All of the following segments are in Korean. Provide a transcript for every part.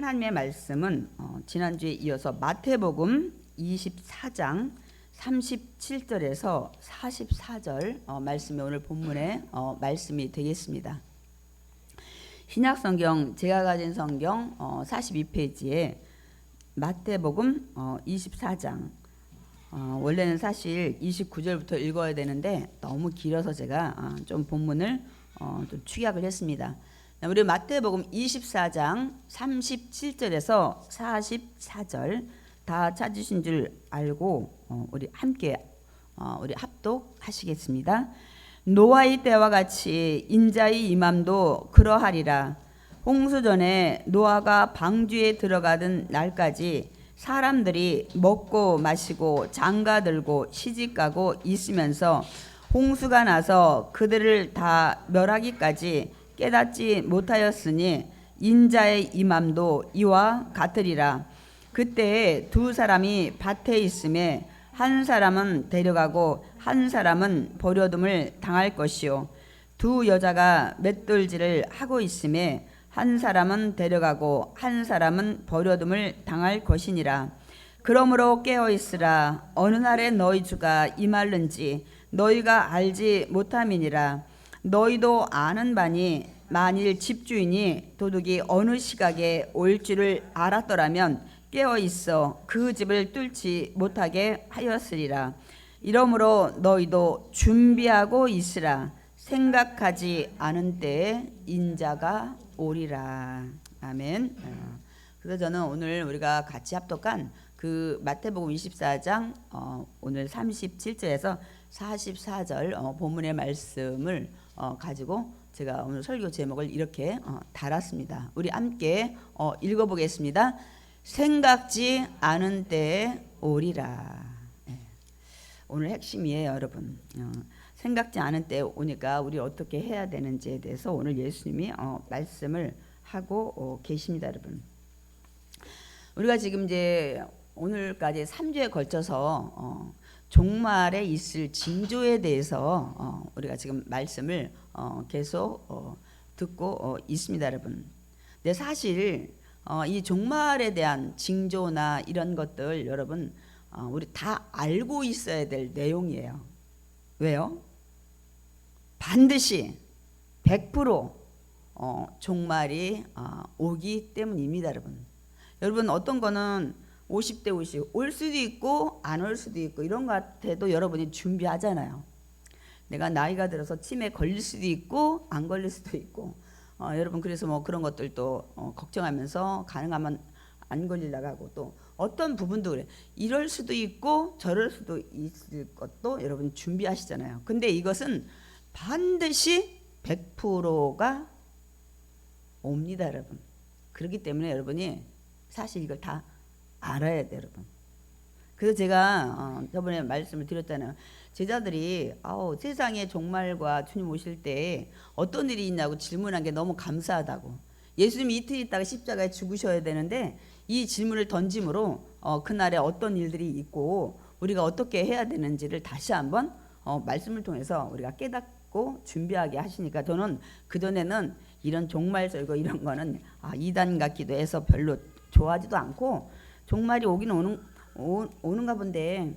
하나님의 말씀은 지난주에 이어서 마태복음 24장 37절에서 44절 말씀이 오늘 본문의 말씀이 되겠습니다. 신약성경 제가 가진 성경 42페이지에 마태복음 24장 원래는 사실 29절부터 읽어야 되는데 너무 길어서 제가 좀 본문을 좀 축약을 했습니다. 우리 마태복음 24장 37절에서 44절 다 찾으신 줄 알고 우리 함께 우리 합독하시겠습니다. 노아의 때와 같이 인자의 임함도 그러하리라. 홍수 전에 노아가 방주에 들어가던 날까지 사람들이 먹고 마시고 장가들고 시집가고 있으면서 홍수가 나서 그들을 다 멸하기까지 깨닫지 못하였으니 인자의 임함도 이와 같으리라. 그때 두 사람이 밭에 있음에 한 사람은 데려가고 한 사람은 버려둠을 당할 것이요 두 여자가 맷돌질을 하고 있음에 한 사람은 데려가고 한 사람은 버려둠을 당할 것이니라. 그러므로 깨어 있으라. 어느 날에 너희 주가 임할는지 너희가 알지 못함이니라. 너희도 아는 바니 만일 집주인이 도둑이 어느 시각에 올 줄을 알았더라면 깨어 있어 그 집을 뚫지 못하게 하였으리라. 이러므로 너희도 준비하고 있으라. 생각하지 않은 때에 인자가 오리라. 아멘. 그래서 저는 오늘 우리가 같이 합독한 그 마태복음 24장 오늘 37절에서 44절 본문의 말씀을 가지고 제가 오늘 설교 제목을 이렇게 달았습니다. 우리 함께 읽어보겠습니다. 생각지 않은 때에 오리라. 오늘 핵심이에요, 여러분. 생각지 않은 때에 오니까 우리 어떻게 해야 되는지에 대해서 오늘 예수님이 말씀을 하고 계십니다, 여러분. 우리가 지금 이제 오늘까지 3주에 걸쳐서 종말에 있을 징조에 대해서 우리가 지금 말씀을 계속 듣고 있습니다, 여러분. 근데 사실 이 종말에 대한 징조나 이런 것들 여러분 우리 다 알고 있어야 될 내용이에요. 왜요? 반드시 100% 종말이 오기 때문입니다, 여러분. 여러분 어떤 거는 50대 50 올 수도 있고 안 올 수도 있고 이런 것 같아도 여러분이 준비하잖아요. 내가 나이가 들어서 치매 걸릴 수도 있고 안 걸릴 수도 있고 여러분 그래서 뭐 그런 것들도 걱정하면서 가능하면 안 걸리려고 하고 또 어떤 부분도 그래. 이럴 수도 있고 저럴 수도 있을 것도 여러분 준비하시잖아요. 근데 이것은 반드시 100%가 옵니다, 여러분. 그렇기 때문에 여러분이 사실 이걸 다 알아야 돼요, 여러분. 그래서 제가 저번에 말씀을 드렸잖아요. 제자들이 세상의 종말과 주님 오실 때 어떤 일이 있냐고 질문한 게 너무 감사하다고. 예수님이 이틀 있다가 십자가에 죽으셔야 되는데 이 질문을 던짐으로 그날에 어떤 일들이 있고 우리가 어떻게 해야 되는지를 다시 한번 말씀을 통해서 우리가 깨닫고 준비하게 하시니까 저는 그전에는 이런 종말 설교 이런 거는 이단 같기도 해서 별로 좋아하지도 않고 종말이 오긴 오는가 본데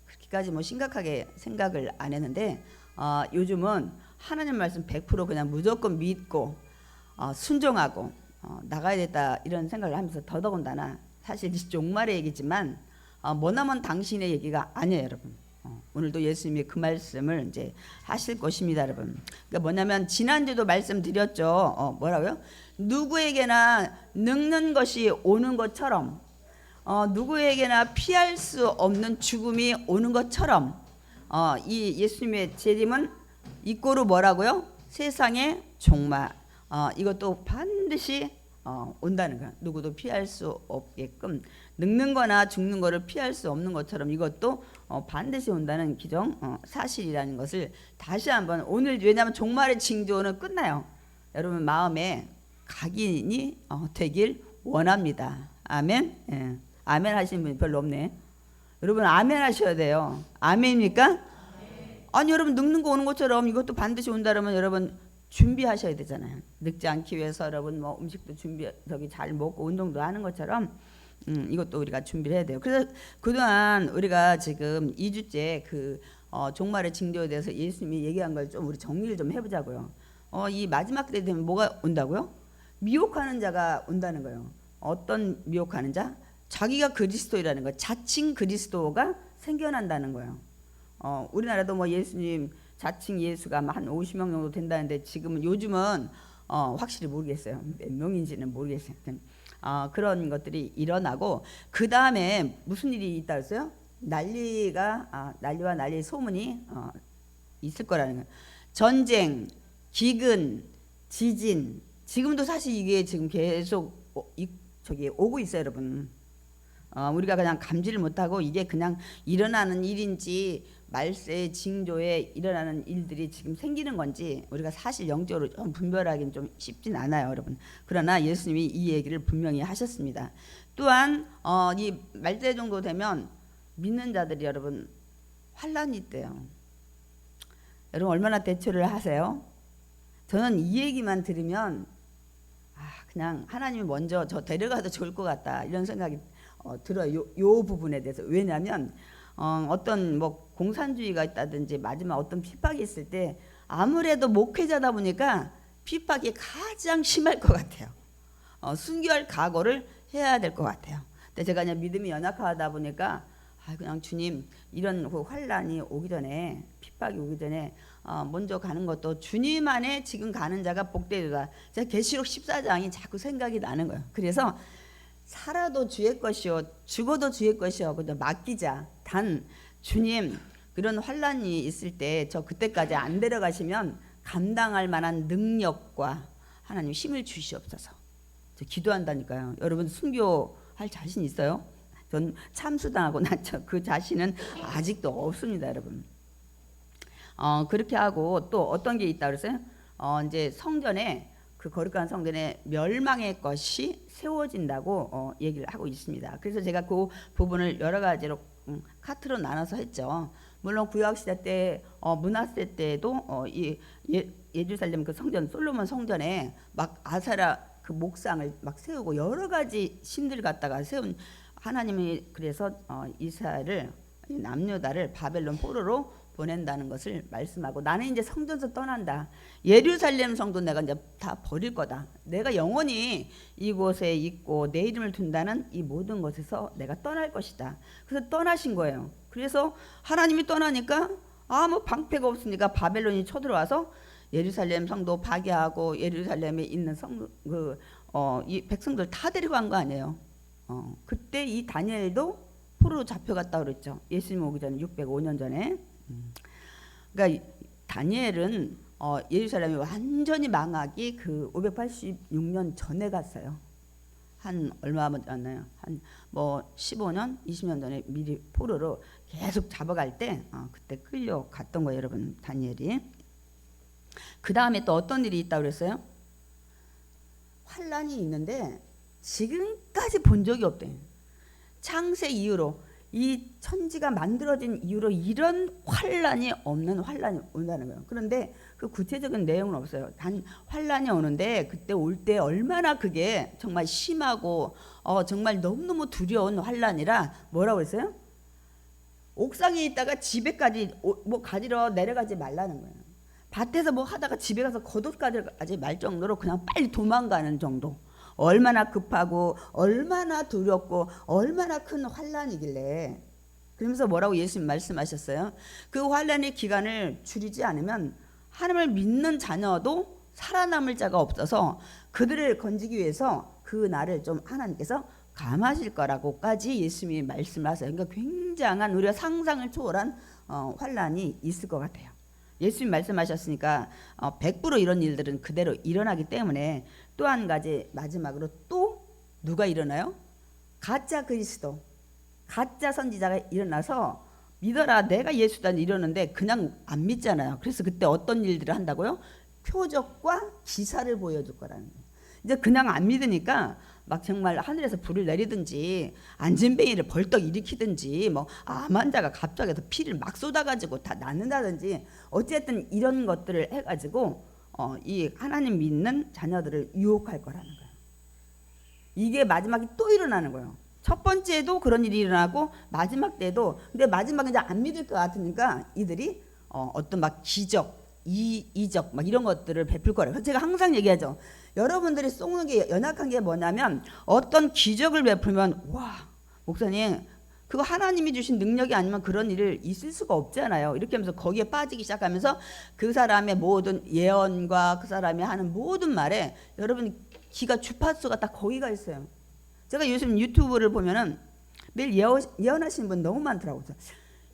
그렇게까지 뭐 심각하게 생각을 안 했는데 요즘은 하나님 말씀 100% 그냥 무조건 믿고 순종하고 나가야겠다 이런 생각을 하면서 더더군다나 사실 종말의 얘기지만 머나먼 당신의 얘기가 아니에요, 여러분. 오늘도 예수님이 그 말씀을 이제 하실 것입니다, 여러분. 그러니까 뭐냐면 지난주도 말씀드렸죠. 뭐라고요? 누구에게나 늙는 것이 오는 것처럼 누구에게나 피할 수 없는 죽음이 오는 것처럼 이 예수님의 재림은 이꼬르 뭐라고요? 세상의 종말. 이것도 반드시 온다는 거야. 누구도 피할 수 없게끔 늙는 거나 죽는 거를 피할 수 없는 것처럼 이것도 반드시 온다는 기정 사실이라는 것을 다시 한번 오늘 왜냐하면 종말의 징조는 끝나요. 여러분 마음에 각인이 되길 원합니다. 아멘. 예. 아멘 하시는 분이 별로 없네. 여러분 아멘 하셔야 돼요. 아멘입니까? 아멘. 아니 여러분 늙는 거 오는 것처럼 이것도 반드시 온다라면 여러분 준비하셔야 되잖아요. 늙지 않기 위해서 여러분 뭐 음식도 저기 잘 먹고 운동도 하는 것처럼 이것도 우리가 준비를 해야 돼요. 그래서 그동안 우리가 지금 2주째 그 종말의 징조에 대해서 예수님이 얘기한 걸 좀 우리 정리를 좀 해보자고요. 이 마지막 때 되면 뭐가 온다고요? 미혹하는 자가 온다는 거예요. 어떤 미혹하는 자? 자기가 그리스도이라는 거, 자칭 그리스도가 생겨난다는 거예요. 우리나라도 뭐 예수님 자칭 예수가 한 50명 정도 된다는데 지금은 요즘은 확실히 모르겠어요. 몇 명인지는 모르겠어요. 그런 것들이 일어나고 그 다음에 무슨 일이 있다 그랬어요? 난리와 난리 소문이 있을 거라는 거예요. 전쟁, 기근, 지진. 지금도 사실 이게 지금 계속 저기 오고 있어요, 여러분. 우리가 그냥 감지를 못하고 이게 그냥 일어나는 일인지 말세 징조에 일어나는 일들이 지금 생기는 건지 우리가 사실 영적으로 좀 분별하기는 좀 쉽진 않아요, 여러분. 그러나 예수님이 이 얘기를 분명히 하셨습니다. 또한 이 말세 정도 되면 믿는 자들이 여러분 환란이 있대요. 여러분 얼마나 대처를 하세요? 저는 이 얘기만 들으면 그냥 하나님이 먼저 저 데려가도 좋을 것 같다 이런 생각이 들어요. 요 부분에 대해서. 왜냐하면 어떤 뭐 공산주의가 있다든지 마지막 어떤 핍박이 있을 때 아무래도 목회자다 보니까 핍박이 가장 심할 것 같아요. 순교할 각오를 해야 될 것 같아요. 근데 제가 그냥 믿음이 연약하다 보니까 그냥 주님 이런 환란이 오기 전에 핍박이 오기 전에 먼저 가는 것도 주님 안에 지금 가는 자가 복되리라. 제가 계시록 14장이 자꾸 생각이 나는 거예요. 그래서 살아도 주의 것이요 죽어도 주의 것이요 그저 맡기자. 단 주님 그런 환란이 있을 때 저 그때까지 안 데려가시면 감당할 만한 능력과 하나님 힘을 주시옵소서. 저 기도한다니까요. 여러분 순교할 자신 있어요? 전 참수당하고 났죠. 그 자신은 아직도 없습니다, 여러분. 그렇게 하고 또 어떤 게 있다 그랬어요? 이제 성전에 그 거룩한 성전에 멸망의 것이 세워진다고 얘기를 하고 있습니다. 그래서 제가 그 부분을 여러 가지로 카트로 나눠서 했죠. 물론 구약 시대 때 문하세 때도 이 예루살렘 그 성전 솔로몬 성전에 막 아사라 그 목상을 막 세우고 여러 가지 신들 갖다가 세운 하나님이 그래서 이스라엘을 남유다를 바벨론 포로로 보낸다는 것을 말씀하고 나는 이제 성전에서 떠난다. 예루살렘 성도 내가 이제 다 버릴 거다. 내가 영원히 이곳에 있고 내 이름을 둔다는 이 모든 것에서 내가 떠날 것이다. 그래서 떠나신 거예요. 그래서 하나님이 떠나니까 아무 방패가 없으니까 바벨론이 쳐들어와서 예루살렘 성도 파괴하고 예루살렘에 있는 이 백성들 다 데려간 거 아니에요. 그때 이 다니엘도 포로로 잡혀갔다 그랬죠. 예수님 오기 전에 605년 전에. 그러니까 다니엘은 예루살렘이 완전히 망하기 그 586년 전에 갔어요. 한 얼마 만나요? 한 뭐 15년, 20년 전에 미리 포로로 계속 잡아갈 때 그때 끌려갔던 거예요, 여러분. 다니엘이. 그 다음에 또 어떤 일이 있다고 그랬어요? 환란이 있는데 지금까지 본 적이 없대. 창세 이후로 이 천지가 만들어진 이후로 이런 환란이 없는 환란이 온다는 거예요. 그런데 그 구체적인 내용은 없어요. 단 환란이 오는데 그때 올 때 얼마나 그게 정말 심하고 정말 너무너무 두려운 환란이라 뭐라고 했어요? 옥상에 있다가 집에까지 뭐 가지러 내려가지 말라는 거예요. 밭에서 뭐 하다가 집에 가서 겉옷까지 말 정도로 그냥 빨리 도망가는 정도. 얼마나 급하고 얼마나 두렵고 얼마나 큰 환란이길래. 그러면서 뭐라고 예수님 말씀하셨어요? 그 환란의 기간을 줄이지 않으면 하나님을 믿는 자녀도 살아남을 자가 없어서 그들을 건지기 위해서 그 날을 좀 하나님께서 감하실 거라고까지 예수님이 말씀하세요. 그러니까 굉장한 우리가 상상을 초월한 환란이 있을 것 같아요. 예수님 말씀하셨으니까 100% 이런 일들은 그대로 일어나기 때문에 또 한 가지 마지막으로 또 누가 일어나요? 가짜 그리스도, 가짜 선지자가 일어나서 믿어라 내가 예수다 이러는데 그냥 안 믿잖아요. 그래서 그때 어떤 일들을 한다고요? 표적과 기사를 보여줄 거라는 거예요. 이제 그냥 안 믿으니까 막 정말 하늘에서 불을 내리든지 안진뱅이를 벌떡 일으키든지 뭐 암 환자가 갑자기 피를 막 쏟아가지고 다 낫는다든지 어쨌든 이런 것들을 해가지고 이 하나님 믿는 자녀들을 유혹할 거라는 거예요. 이게 마지막에 또 일어나는 거예요. 첫 번째도 그런 일이 일어나고 마지막 때도. 근데 마지막에 이제 안 믿을 것 같으니까 이들이 어떤 막 기적, 이적 막 이런 것들을 베풀 거라고. 제가 항상 얘기하죠. 여러분들이 속는 게 연약한 게 뭐냐면 어떤 기적을 베풀면 와 목사님 그거 하나님이 주신 능력이 아니면 그런 일을 있을 수가 없잖아요. 이렇게 하면서 거기에 빠지기 시작하면서 그 사람의 모든 예언과 그 사람이 하는 모든 말에 여러분 기가 주파수가 다 거기가 있어요. 제가 요즘 유튜브를 보면은 매일 예언하시는 분 너무 많더라고요.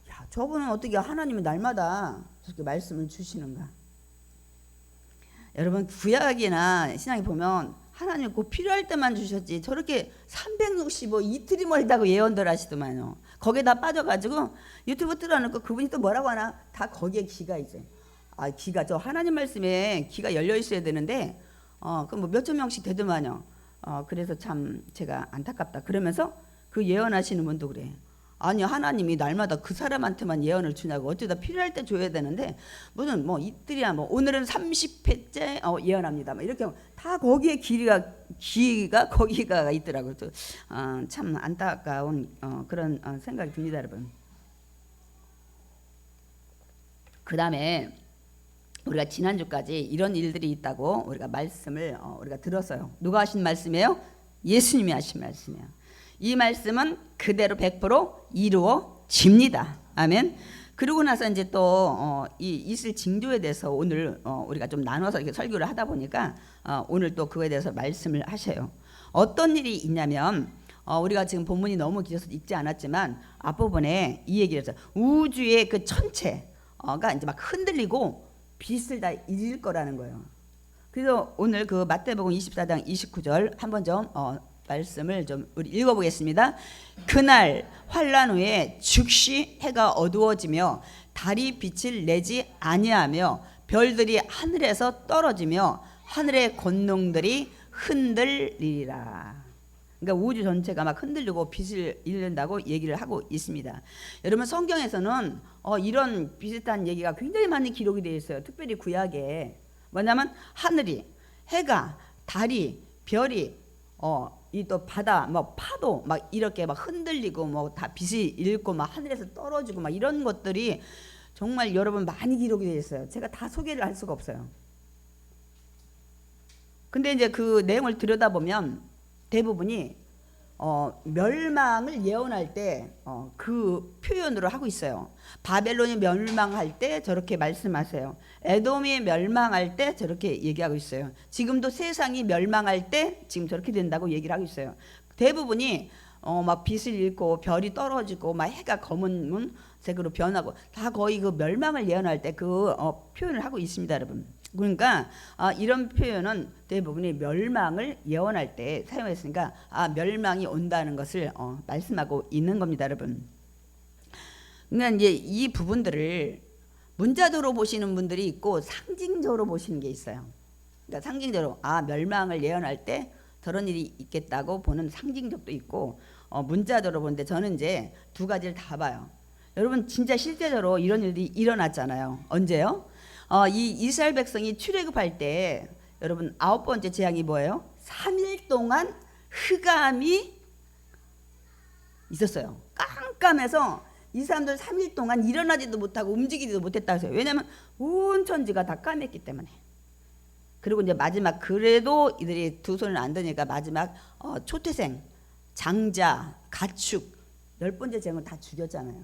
야, 저분은 어떻게 하나님이 날마다 저렇게 말씀을 주시는가? 여러분 구약이나 신약에 보면 하나님 꼭 필요할 때만 주셨지 저렇게 365 이틀이 멀다고 예언들 하시더만요. 거기에 다 빠져가지고 유튜브 틀어놓고 그분이 또 뭐라고 하나 다 거기에 기가 이제 기가 저 하나님 말씀에 기가 열려 있어야 되는데 그 뭐 몇천 명씩 되더만요. 그래서 참 제가 안타깝다. 그러면서 그 예언하시는 분도 그래. 아니 하나님이 날마다 그 사람한테만 예언을 주냐고 어쩌다 필요할 때 줘야 되는데 무슨 뭐 이틀이야 뭐 오늘은 30회째 예언합니다 뭐 이렇게 다 거기에 기가 거기가 있더라고요. 참 안타까운 그런 생각이 듭니다 여러분. 그 다음에 우리가 지난주까지 이런 일들이 있다고 우리가 말씀을 우리가 들었어요. 누가 하신 말씀이에요? 예수님이 하신 말씀이에요. 이 말씀은 그대로 100% 이루어집니다. 아멘. 그러고 나서 이제 또 이 있을 징조에 대해서 오늘 우리가 좀 나눠서 이렇게 설교를 하다 보니까 오늘 또 그거에 대해서 말씀을 하셔요. 어떤 일이 있냐면 우리가 지금 본문이 너무 길어서 읽지 않았지만 앞부분에 이 얘기를 했어요. 우주의 그 천체가 이제 막 흔들리고 빛을 다 잃을 거라는 거예요. 그래서 오늘 그 마태복음 24장 29절 한번 좀 말씀을 좀 우리 읽어보겠습니다. 그날 환란 후에 즉시 해가 어두워지며 달이 빛을 내지 아니하며 별들이 하늘에서 떨어지며 하늘의 권능들이 흔들리리라. 그러니까 우주 전체가 막 흔들리고 빛을 잃는다고 얘기를 하고 있습니다. 여러분 성경에서는 이런 비슷한 얘기가 굉장히 많이 기록이 되어 있어요. 특별히 구약에 뭐냐면 하늘이 해가 달이 별이 이 또 바다 뭐 파도 막 이렇게 막 흔들리고 뭐 다 빛이 잃고 막 하늘에서 떨어지고 막 이런 것들이 정말 여러분 많이 기록이 되어 있어요. 제가 다 소개를 할 수가 없어요. 근데 이제 그 내용을 들여다보면 대부분이 멸망을 예언할 때 그 표현으로 하고 있어요. 바벨론이 멸망할 때 저렇게 말씀하세요. 에돔이 멸망할 때 저렇게 얘기하고 있어요. 지금도 세상이 멸망할 때 지금 저렇게 된다고 얘기를 하고 있어요. 대부분이 막 빛을 잃고 별이 떨어지고 막 해가 검은 색으로 변하고 다 거의 그 멸망을 예언할 때 그 표현을 하고 있습니다, 여러분. 그러니까 이런 표현은 대부분이 멸망을 예언할 때 사용했으니까 멸망이 온다는 것을 말씀하고 있는 겁니다, 여러분. 그러니까 이제 이 부분들을 문자적으로 보시는 분들이 있고 상징적으로 보시는 게 있어요. 그러니까 상징적으로 멸망을 예언할 때 저런 일이 있겠다고 보는 상징적도 있고 문자적으로 보는데 저는 이제 두 가지를 다 봐요. 여러분 진짜 실제적으로 이런 일이 일어났잖아요. 언제요? 이 이스라엘 백성이 출애굽할 때 여러분 9번째 재앙이 뭐예요? 3일 동안 흑암이 있었어요. 깜깜해서 이 사람들 3일 동안 일어나지도 못하고 움직이지도 못했다 하세요. 왜냐하면 온 천지가 다 까맸기 때문에. 그리고 이제 마지막 그래도 이들이 두 손을 안 드니까 마지막 초태생, 장자, 가축 10번째 재앙을 다 죽였잖아요.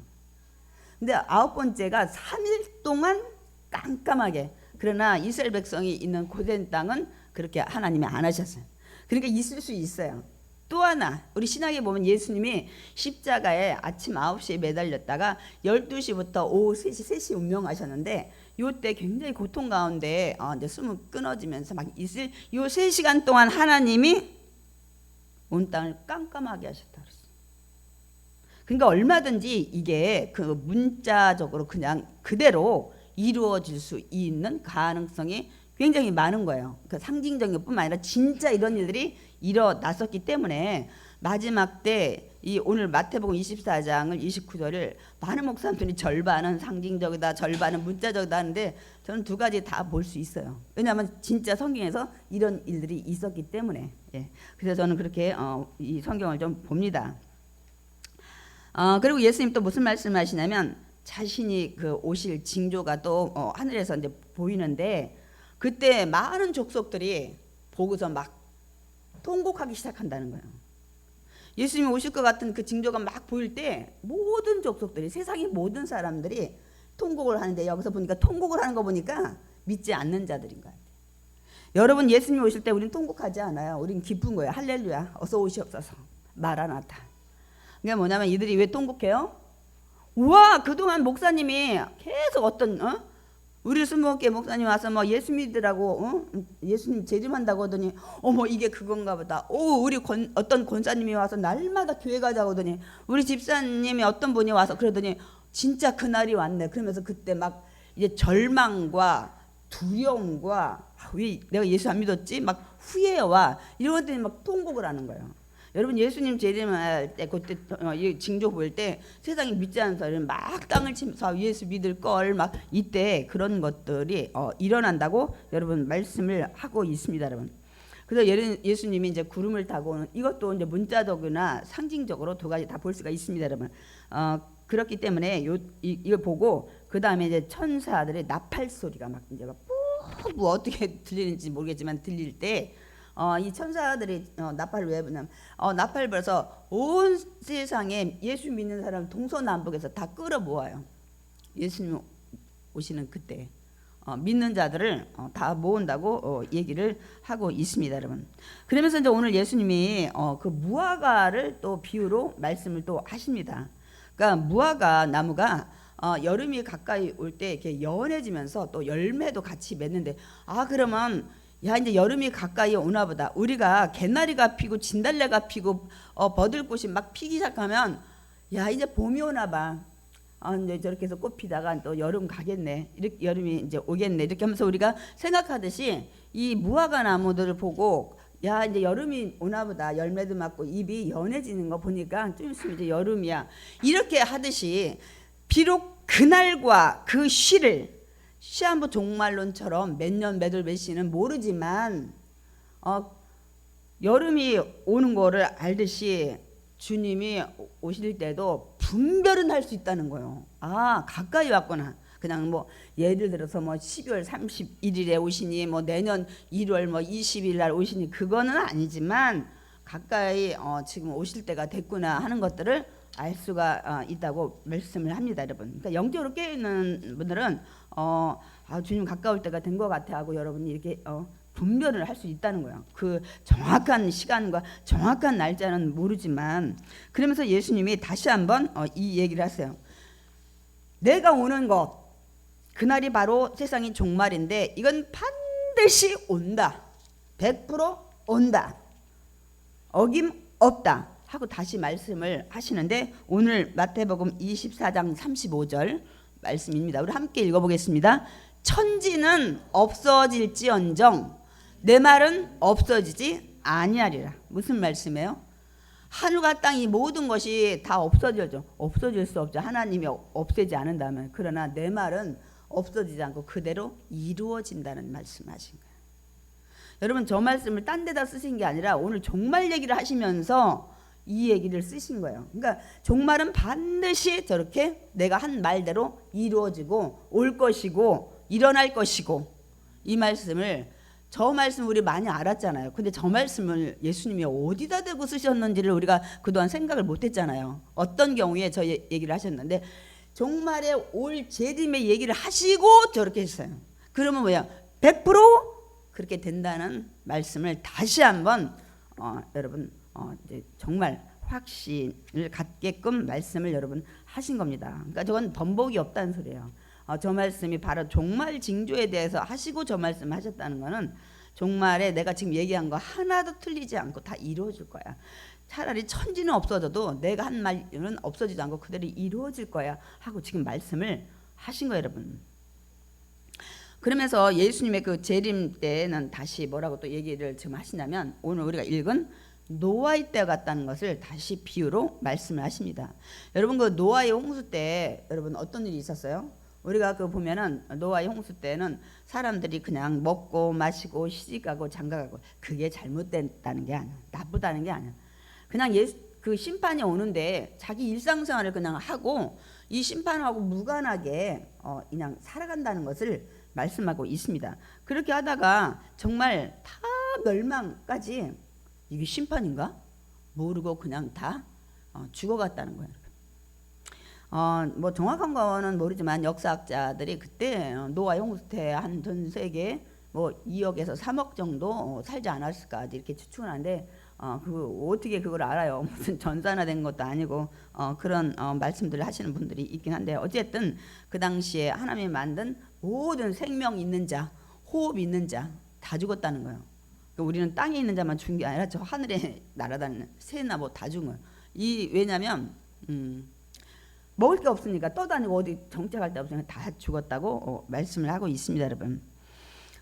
근데 9번째가 3일 동안 깜깜하게. 그러나 이스라엘 백성이 있는 고된 땅은 그렇게 하나님이 안 하셨어요. 그러니까 있을 수 있어요. 또 하나 우리 신약에 보면 예수님이 십자가에 아침 9시에 매달렸다가 12시부터 오후 3시 운명하셨는데 요때 굉장히 고통 가운데 이제 숨을 끊어지면서 막 있을 요 3시간 동안 하나님이 온 땅을 깜깜하게 하셨다 그랬어요. 그러니까 얼마든지 이게 그 문자적으로 그냥 그대로 이루어질 수 있는 가능성이 굉장히 많은 거예요. 그 상징적인 것뿐만 아니라 진짜 이런 일들이 일어났었기 때문에 마지막 때 이 오늘 마태복음 24장을 29절을 많은 목사님들이 절반은 상징적이다, 절반은 문자적이다 하는데 저는 두 가지 다 볼 수 있어요. 왜냐하면 진짜 성경에서 이런 일들이 있었기 때문에. 예. 그래서 저는 그렇게 이 성경을 좀 봅니다. 그리고 예수님 또 무슨 말씀하시냐면 자신이 그 오실 징조가 또 하늘에서 이제 보이는데 그때 많은 족속들이 보고서 막 통곡하기 시작한다는 거예요. 예수님이 오실 것 같은 그 징조가 막 보일 때 모든 족속들이, 세상의 모든 사람들이 통곡을 하는데, 여기서 보니까 통곡을 하는 거 보니까 믿지 않는 자들인 것 같아요. 여러분, 예수님 오실 때 우린 통곡하지 않아요. 우린 기쁜 거예요. 할렐루야, 어서 오시옵소서, 마라나타. 그게 뭐냐면 이들이 왜 통곡해요? 우와, 그동안 목사님이 계속 우리 20개 목사님 와서 뭐 예수 믿으라고 예수님 재림한다고 하더니 어머 이게 그건가 보다. 우리 어떤 권사님이 와서 날마다 교회 가자고 하더니 우리 집사님이 어떤 분이 와서 그러더니 진짜 그날이 왔네. 그러면서 그때 막 이제 절망과 두려움과 왜 내가 예수 안 믿었지? 막 후회와 이런 것들이 막 통곡을 하는 거예요. 여러분, 예수님 재림할 때 그때 이 징조 보일 때 세상에 믿지 않는 사람은 막 땅을 치면서 예수 믿을 걸 막 이때 그런 것들이 일어난다고 여러분 말씀을 하고 있습니다, 여러분. 그래서 예수님이 이제 구름을 타고 오는, 이것도 이제 문자적이나 상징적으로 두 가지 다 볼 수가 있습니다, 여러분. 그렇기 때문에 이걸 보고 그 다음에 이제 천사들의 나팔 소리가 막 이제 막 뭐 어떻게 들리는지 모르겠지만 들릴 때. 이 천사들이 나팔을 왜 부냐면 나팔을 불어서 온 세상에 예수 믿는 사람 동서남북에서 다 끌어모아요. 예수님 오시는 그때 믿는 자들을 다 모은다고 얘기를 하고 있습니다, 여러분. 그러면서 이제 오늘 예수님이 그 무화과를 또 비유로 말씀을 또 하십니다. 그러니까 무화과 나무가 여름이 가까이 올 때 이렇게 연해지면서 또 열매도 같이 맺는데 그러면 야 이제 여름이 가까이 오나 보다. 우리가 개나리가 피고 진달래가 피고 버들꽃이 막 피기 시작하면 야 이제 봄이 오나 봐. 이제 저렇게 해서 꽃 피다가 또 여름 가겠네. 이렇게 여름이 이제 오겠네. 이렇게 하면서 우리가 생각하듯이 이 무화과 나무들을 보고 야 이제 여름이 오나 보다. 열매도 맺고 잎이 연해지는 거 보니까 좀 있으면 이제 여름이야. 이렇게 하듯이 비록 그날과 그 시를 시한부 종말론처럼 몇 년 몇 월 몇 시는 모르지만 여름이 오는 거를 알듯이 주님이 오실 때도 분별은 할 수 있다는 거예요. 가까이 왔구나. 그냥 뭐 예를 들어서 뭐 12월 31일에 오시니 뭐 내년 1월 뭐 20일 날 오시니 그거는 아니지만 가까이 지금 오실 때가 됐구나 하는 것들을 알 수가 있다고 말씀을 합니다, 여러분. 그러니까 영적으로 깨어있는 분들은 주님 가까울 때가 된 것 같아 하고 여러분이 이렇게 분별을 할 수 있다는 거예요. 그 정확한 시간과 정확한 날짜는 모르지만 그러면서 예수님이 다시 한번 이 얘기를 하세요. 내가 오는 것 그날이 바로 세상의 종말인데 이건 반드시 온다. 100% 온다. 어김없다. 하고 다시 말씀을 하시는데 오늘 마태복음 24장 35절 말씀입니다. 우리 함께 읽어보겠습니다. 천지는 없어질지언정 내 말은 없어지지 아니하리라. 무슨 말씀이에요? 하늘과 땅 이 모든 것이 다 없어질죠. 없어질 수 없죠. 하나님이 없애지 않는다면. 그러나 내 말은 없어지지 않고 그대로 이루어진다는 말씀하신 거예요. 여러분 저 말씀을 딴 데다 쓰신 게 아니라 오늘 종말 얘기를 하시면서 이 얘기를 쓰신 거예요. 그러니까 종말은 반드시 저렇게 내가 한 말대로 이루어지고 올 것이고 일어날 것이고 이 말씀을 저 말씀 우리 많이 알았잖아요. 근데 저 말씀을 예수님이 어디다 대고 쓰셨는지를 우리가 그동안 생각을 못했잖아요. 어떤 경우에 저 얘기를 하셨는데 종말에 올 재림의 얘기를 하시고 저렇게 했어요. 그러면 뭐야? 100% 그렇게 된다는 말씀을 다시 한번 여러분 이제 정말 확신을 갖게끔 말씀을 여러분 하신 겁니다. 그러니까 저건 번복이 없다는 소리예요. 저 말씀이 바로 종말 징조에 대해서 하시고 저 말씀 하셨다는 거는 종말에 내가 지금 얘기한 거 하나도 틀리지 않고 다 이루어질 거야. 차라리 천지는 없어져도 내가 한 말은 없어지지 않고 그대로 이루어질 거야 하고 지금 말씀을 하신 거예요, 여러분. 그러면서 예수님의 그 재림 때는 다시 뭐라고 또 얘기를 지금 하시냐면 오늘 우리가 읽은 노아의 때와 같다는 것을 다시 비유로 말씀을 하십니다. 여러분 그 노아의 홍수 때 여러분 어떤 일이 있었어요? 우리가 그 보면은 노아의 홍수 때는 사람들이 그냥 먹고 마시고 시집가고 장가가고 그게 잘못됐다는 게 아니야. 나쁘다는 게 아니야. 그냥 그 심판이 오는데 자기 일상생활을 그냥 하고 이 심판하고 무관하게 그냥 살아간다는 것을 말씀하고 있습니다. 그렇게 하다가 정말 다 멸망까지 이게 심판인가? 모르고 그냥 다 죽어갔다는 거예요. 뭐 정확한 거는 모르지만 역사학자들이 그때 노아 홍수 때 한 전 세계 뭐 2억에서 3억 정도 살지 않았을까 이렇게 추측을 하는데 그 어떻게 그걸 알아요? 무슨 전사나 된 것도 아니고 그런 말씀들을 하시는 분들이 있긴 한데 어쨌든 그 당시에 하나님이 만든 모든 생명 있는 자, 호흡 있는 자 다 죽었다는 거예요. 우리는 땅에 있는 자만 죽은 게 아니라 저 하늘에 날아다니는 새나 뭐 다 죽은 거예요. 왜냐면 먹을 게 없으니까 떠다니고 어디 정착할 데 없으니까 다 죽었다고 말씀을 하고 있습니다, 여러분.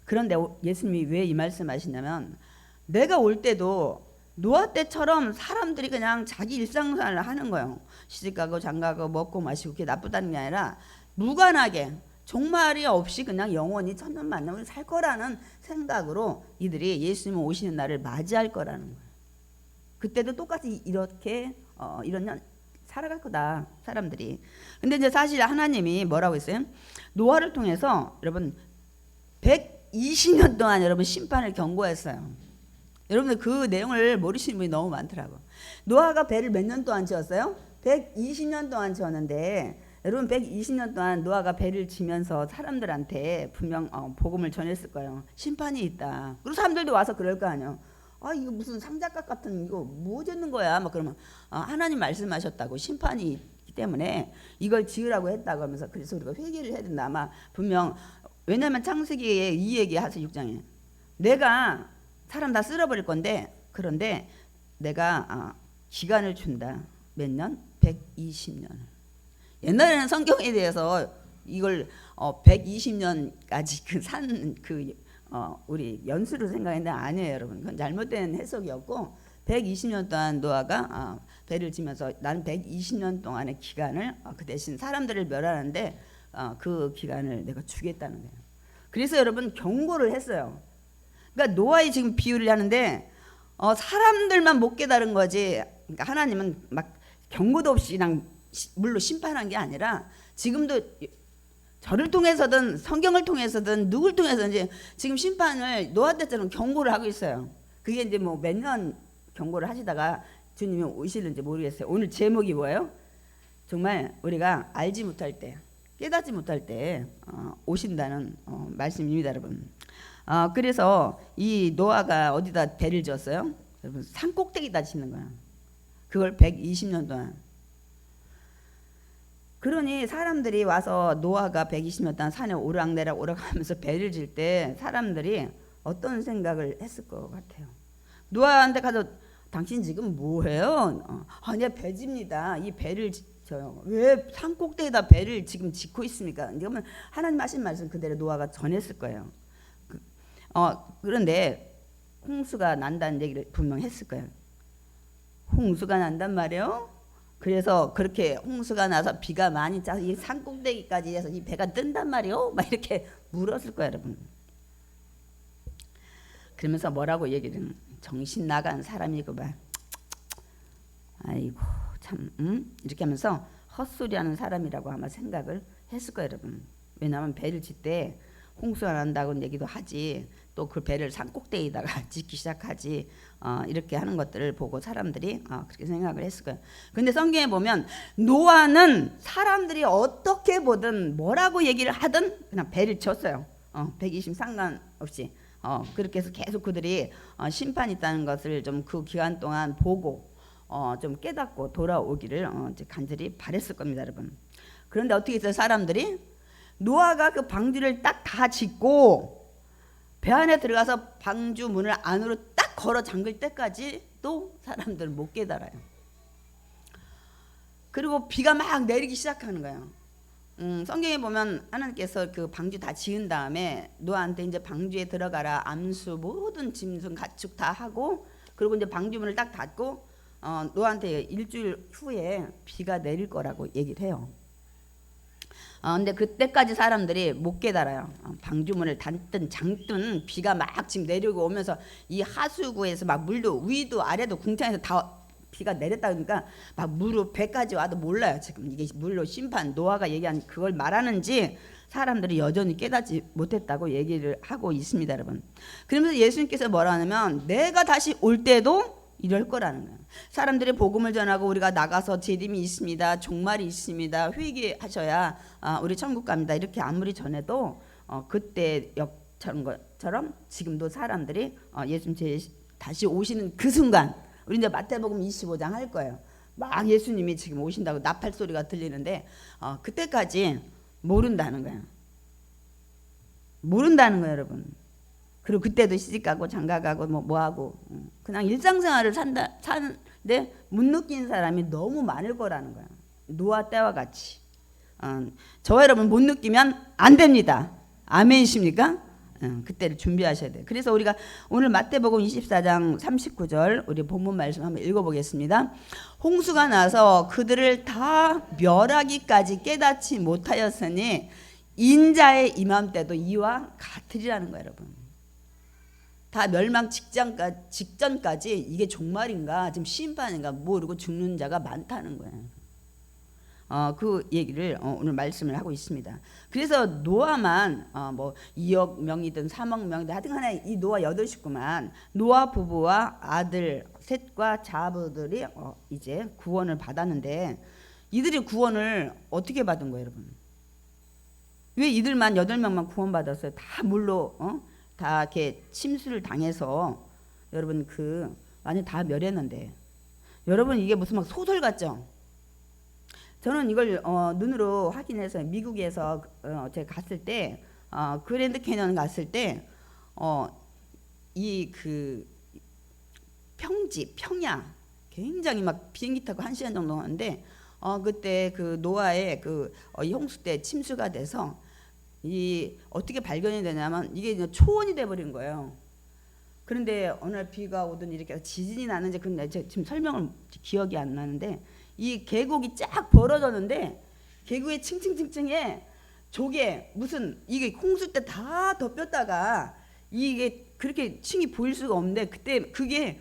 그런데 예수님이 왜 이 말씀하시냐면 내가 올 때도 노아 때처럼 사람들이 그냥 자기 일상생활을 하는 거예요. 시집가고 장가가고 먹고 마시고 그게 나쁘다는 게 아니라 무관하게 종말이 없이 그냥 영원히 천년만년을 살 거라는 생각으로 이들이 예수님 오시는 날을 맞이할 거라는 거예요. 그때도 똑같이 이렇게 이런 살아갈 거다 사람들이. 근데 이제 사실 하나님이 뭐라고 했어요? 노아를 통해서 여러분 120년 동안 여러분 심판을 경고했어요. 여러분들 그 내용을 모르시는 분이 너무 많더라고. 노아가 배를 몇 년 동안 지었어요? 120년 동안 지었는데 여러분 120년 동안 노아가 배를 지면서 사람들한테 분명 복음을 전했을 거예요. 심판이 있다. 그리고 사람들도 와서 그럴 거 아니에요. 이거 무슨 상자값 같은 이거 뭐 짓는 거야? 막 그러면 하나님 말씀하셨다고 심판이 있기 때문에 이걸 지으라고 했다고 하면서 그래서 우리가 회개를 해야 된다. 아마 분명 왜냐하면 창세기에 이 얘기 하세요 6장에 내가 사람 다 쓸어버릴 건데 그런데 내가 기간을 준다. 몇 년? 120년. 옛날에는 성경에 대해서 이걸 120년까지 우리 연수로 생각했는데 아니에요, 여러분. 그건 잘못된 해석이었고 120년 동안 노아가 배를 지면서 나는 120년 동안의 기간을 그 대신 사람들을 멸하는데 그 기간을 내가 주겠다는 거예요. 그래서 여러분 경고를 했어요. 그러니까 노아의 지금 비유를 하는데 사람들만 못 깨달은 거지. 그러니까 하나님은 막 경고도 없이 그냥 물로 심판한 게 아니라 지금도 저를 통해서든 성경을 통해서든 누굴 통해서든지 지금 심판을 노아 때처럼 경고를 하고 있어요. 그게 이제 뭐 몇 년 경고를 하시다가 주님이 오실는지 모르겠어요. 오늘 제목이 뭐예요? 정말 우리가 알지 못할 때, 깨닫지 못할 때 오신다는 말씀입니다, 여러분. 그래서 이 노아가 어디다 배를 지었어요? 여러분 산 꼭대기다 짓는 거야. 그걸 120년 동안. 그러니 사람들이 와서 노아가 120년 동안 산에 오르락내락 오르락하면서 배를 질 때 사람들이 어떤 생각을 했을 것 같아요? 노아한테 가서 당신 지금 뭐해요? 아니야 배집니다. 이 배를 저요. 왜 산 꼭대기에다 배를 지금 짓고 있습니까? 그러면 하나님 하신 말씀 그대로 노아가 전했을 거예요. 그런데 홍수가 난다는 얘기를 분명 했을 거예요. 홍수가 난단 말이에요. 그래서 그렇게 홍수가 나서 비가 많이 짜서 이 산꼭대기까지 해서 이 배가 뜬단 말이요? 막 이렇게 물었을 거예요, 여러분. 그러면서 뭐라고 얘기를 정신 나간 사람이구만. 아이고 참 이렇게 하면서 헛소리하는 사람이라고 아마 생각을 했을 거예요, 여러분. 왜냐하면 배를 짓 때 홍수가 난다고 얘기도 하지 또 그 배를 산꼭대기에다가 짓기 시작하지 이렇게 하는 것들을 보고 사람들이 그렇게 생각을 했을 거예요. 근데 성경에 보면 노아는 사람들이 어떻게 보든 뭐라고 얘기를 하든 그냥 배를 쳤어요. 120 상관없이 그렇게 해서 계속 그들이 심판이 있다는 것을 좀 그 기간 동안 보고 좀 깨닫고 돌아오기를 간절히 바랬을 겁니다, 여러분. 그런데 어떻게 했어요, 사람들이? 노아가 그 방주를 딱 다 짓고 배 안에 들어가서 방주 문을 안으로 딱 걸어 잠글 때까지 또 사람들은 못 깨달아요. 그리고 비가 막 내리기 시작하는 거예요. 성경에 보면 하나님께서 그 방주 다 지은 다음에 노아한테 이제 방주에 들어가라 암수 모든 짐승 가축 다 하고 그리고 이제 방주문을 딱 닫고 노아한테 일주일 후에 비가 내릴 거라고 얘기를 해요. 근데 그때까지 사람들이 못 깨달아요. 방주문을 닫든 잠든 비가 막 지금 내리고 오면서 이 하수구에서 막 물도 위도 아래도 궁창에서 다 비가 내렸다 그러니까 막 무릎 배까지 와도 몰라요. 지금 이게 물로 심판 노아가 얘기한 그걸 말하는지 사람들이 여전히 깨닫지 못했다고 얘기를 하고 있습니다, 여러분. 그러면서 예수님께서 뭐라 하냐면 내가 다시 올 때도 이럴 거라는 거예요. 사람들이 복음을 전하고 우리가 나가서 재림이 있습니다, 종말이 있습니다, 회개하셔야 우리 천국 갑니다 이렇게 아무리 전해도 그때 역처럼 지금도 사람들이 예수님 다시 오시는 그 순간 우리 이제 마태복음 25장 할 거예요. 막 예수님이 지금 오신다고 나팔 소리가 들리는데 그때까지 모른다는 거예요. 모른다는 거예요, 여러분. 그리고 그때도 시집가고 장가가고 뭐하고 그냥 일상생활을 사는데 못 느낀 사람이 너무 많을 거라는 거야. 노아 때와 같이. 저와 여러분 못 느끼면 안 됩니다. 아멘이십니까? 그때를 준비하셔야 돼요. 그래서 우리가 오늘 마태복음 24장 39절 우리 본문 말씀 한번 읽어보겠습니다. 홍수가 나서 그들을 다 멸하기까지 깨닫지 못하였으니 인자의 임함 때도 이와 같으리라는 거예요, 여러분. 다 멸망 직전까지 이게 종말인가 지금 심판인가 모르고 죽는 자가 많다는 거예요. 그 얘기를 오늘 말씀을 하고 있습니다. 그래서 노아만 뭐 2억 명이든 3억 명이든 하여튼 간에 이 노아 8식구만 노아 부부와 아들 셋과 자부들이 이제 구원을 받았는데 이들이 구원을 어떻게 받은 거예요, 여러분? 왜 이들만 8명만 구원받았어요? 다 물로 다 이렇게 침수를 당해서 여러분 완전 다 멸했는데 여러분 이게 무슨 막 소설 같죠? 저는 이걸 눈으로 확인해서 미국에서 제가 갔을 때 그랜드 캐년 갔을 때 이 평야 굉장히 막 비행기 타고 1시간 정도 하는데 그때 그 노아의 이 홍수 때 침수가 돼서 이 어떻게 발견이 되냐면 이게 초원이 돼버린 거예요. 그런데 어느 날 비가 오더니 이렇게 지진이 나는지 근데 지금 설명을 기억이 안 나는데 이 계곡이 쫙 벌어졌는데 계곡의 층층층층에 저게 무슨 이게 홍수 때 다 덮였다가 이게 그렇게 층이 보일 수가 없는데 그때 그게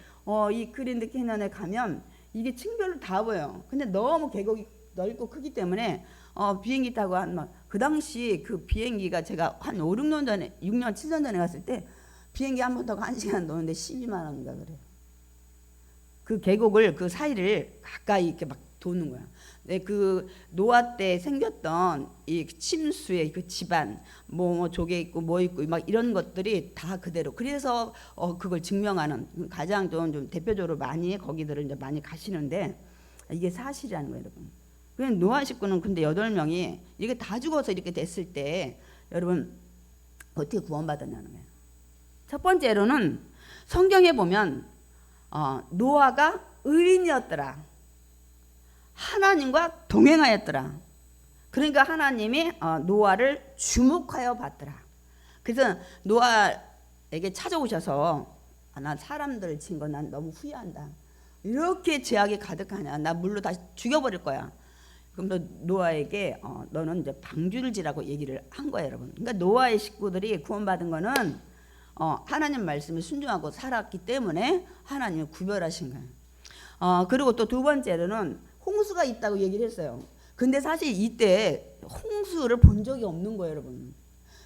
이 그랜드 캐년에 가면 이게 층별로 다 보여요. 근데 너무 계곡이 넓고 크기 때문에 비행기 타고 그 당시 그 비행기가 제가 한 5, 6년 전에 6년 7년 전에 갔을 때 비행기 한 번 타고 1시간 노는데 12만 원인가 그래요. 그 계곡을 그 사이를 가까이 이렇게 막 도는 거야. 네, 그 노아 때 생겼던 이 침수의 그 집안 뭐 조개 있고 뭐 있고 막 이런 것들이 다 그대로. 그래서 그걸 증명하는 가장 좀 대표적으로 많이 거기들을 이제 많이 가시는데 이게 사실이라는 거예요, 여러분. 그냥 노아 식구는 근데 8명이 이게 다 죽어서 이렇게 됐을 때 여러분 어떻게 구원받았냐는 거예요. 첫 번째로는 성경에 보면 노아가 의인이었더라. 하나님과 동행하였더라. 그러니까 하나님이 노아를 주목하여 봤더라. 그래서 노아에게 찾아오셔서 나 사람들 친 거 난 너무 후회한다. 이렇게 죄악이 가득하냐. 나 물로 다시 죽여버릴 거야. 그럼 노아에게 너는 이제 방주를 지라고 얘기를 한 거예요, 여러분. 그러니까 노아의 식구들이 구원받은 거는 하나님 말씀에 순종하고 살았기 때문에 하나님을 구별하신 거예요. 그리고 또 두 번째로는 홍수가 있다고 얘기를 했어요. 근데 사실 이때 홍수를 본 적이 없는 거예요, 여러분.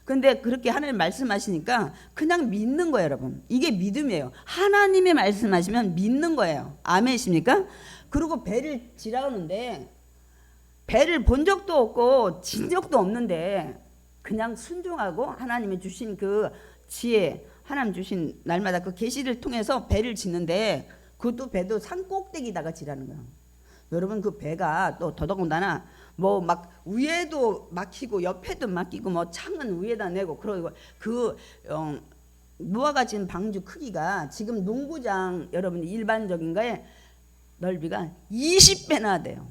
근데 그렇게 하나님 말씀하시니까 그냥 믿는 거예요, 여러분. 이게 믿음이에요. 하나님이 말씀하시면 믿는 거예요. 아멘이십니까? 그리고 배를 지라는데 배를 본 적도 없고 진 적도 없는데 그냥 순종하고 하나님이 주신 그 지혜, 하나님 주신 날마다 그 계시를 통해서 배를 짓는데 그것도 배도 산 꼭대기다가 지라는 거예요. 여러분 그 배가 또 더더군다나 뭐 막 위에도 막히고 옆에도 막히고 뭐 창은 위에다 내고 그러고 노아가 지은 방주 크기가 지금 농구장 여러분 일반적인 거에 넓이가 20배나 돼요.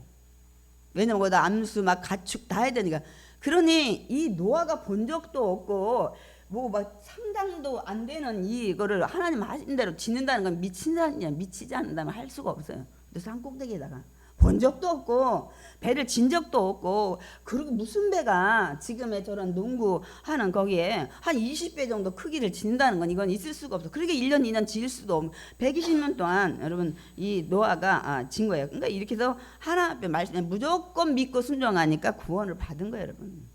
왜냐면 거기다 암수 막 가축 다 해야 되니까. 그러니 이 노아가 본 적도 없고 뭐 막 상당도 안 되는 이거를 하나님 하신 대로 짓는다는 건 미친 사람이야. 미치지 않는다면 할 수가 없어요. 그래서 산 꼭대기에다가 본 적도 없고 배를 진 적도 없고, 그리고 무슨 배가 지금의 저런 농구하는 거기에 한 20배 정도 크기를 짓는다는 건 이건 있을 수가 없어. 그러게 1년 2년 지을 수도 없고 120년 동안 여러분 이 노아가 진 거예요. 그러니까 이렇게 해서 하나님의 말씀에 무조건 믿고 순종하니까 구원을 받은 거예요, 여러분.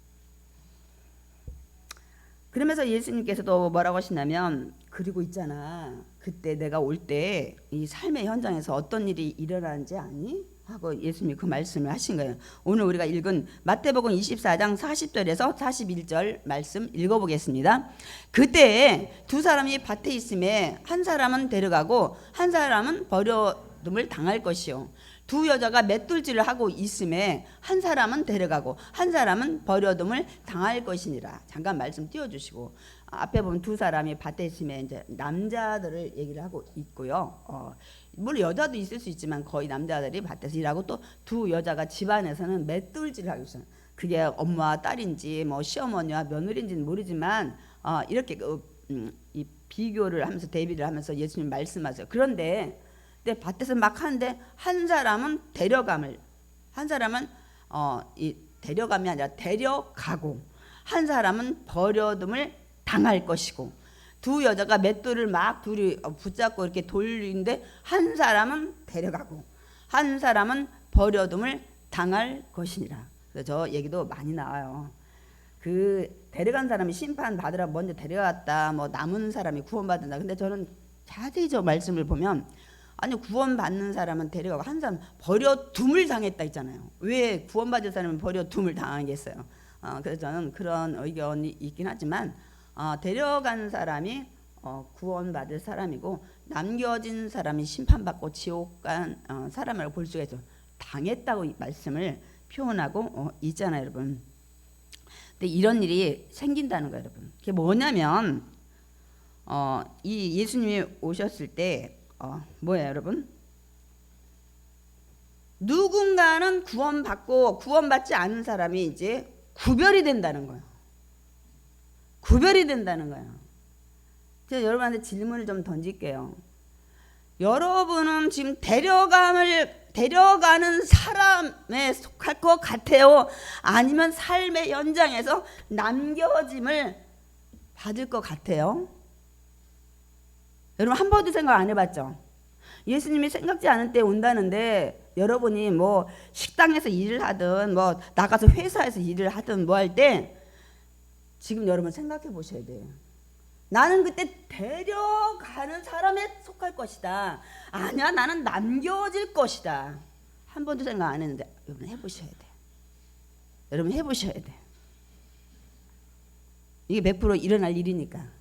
그러면서 예수님께서도 뭐라고 하시냐면, 그리고 있잖아, 그때 내가 올 때 이 삶의 현장에서 어떤 일이 일어나는지 아니? 하고 예수님이 그 말씀을 하신 거예요. 오늘 우리가 읽은 마태복음 24장 40절에서 41절 말씀 읽어보겠습니다. 그때 두 사람이 밭에 있음에 한 사람은 데려가고 한 사람은 버려둠을 당할 것이요, 두 여자가 맷돌질을 하고 있음에 한 사람은 데려가고 한 사람은 버려둠을 당할 것이니라. 잠깐 말씀 띄워주시고, 앞에 보면 두 사람이 밭에 있음에 이제 남자들을 얘기를 하고 있고요. 물론 여자도 있을 수 있지만 거의 남자들이 밭에서 일하고, 또 두 여자가 집안에서는 맷돌질을 하고 있어요. 그게 엄마와 딸인지 뭐 시어머니와 며느리인지는 모르지만 이렇게 이 비교를 하면서 대비를 하면서 예수님 말씀하세요. 그런데 밭에서 막 하는데 한 사람은 데려감을, 한 사람은 이 데려감이 아니라 데려가고, 한 사람은 버려둠을 당할 것이고, 두 여자가 맷돌을 막 둘이 붙잡고 이렇게 돌리는데 한 사람은 데려가고 한 사람은 버려둠을 당할 것이니라. 그래서 저 얘기도 많이 나와요. 그 데려간 사람이 심판 받으라 먼저 데려갔다, 뭐 남은 사람이 구원받는다. 근데 저는 자세히 저 말씀을 보면, 아니 구원받는 사람은 데려가고 한 사람 버려둠을 당했다 있잖아요. 왜 구원받을 사람은 버려둠을 당하겠어요? 그래서 저는 그런 의견이 있긴 하지만 데려간 사람이 구원받을 사람이고 남겨진 사람이 심판받고 지옥 간 사람을 볼 수가 있어요. 당했다고 이 말씀을 표현하고 있잖아요, 여러분. 근데 이런 일이 생긴다는 거예요, 여러분. 그게 뭐냐면 이 예수님이 오셨을 때 뭐예요, 여러분? 누군가는 구원받고 구원받지 않은 사람이 이제 구별이 된다는 거예요. 구별이 된다는 거예요. 제가 여러분한테 질문을 좀 던질게요. 여러분은 지금 데려가는 사람에 속할 것 같아요? 아니면 삶의 현장에서 남겨짐을 받을 것 같아요? 여러분 한 번도 생각 안 해봤죠? 예수님이 생각지 않은 때 온다는데, 여러분이 뭐 식당에서 일을 하든 뭐 나가서 회사에서 일을 하든 뭐 할 때 지금 여러분 생각해 보셔야 돼요. 나는 그때 데려가는 사람에 속할 것이다, 아니야 나는 남겨질 것이다. 한 번도 생각 안 했는데 여러분 해보셔야 돼. 여러분 해보셔야 돼. 이게 100% 일어날 일이니까.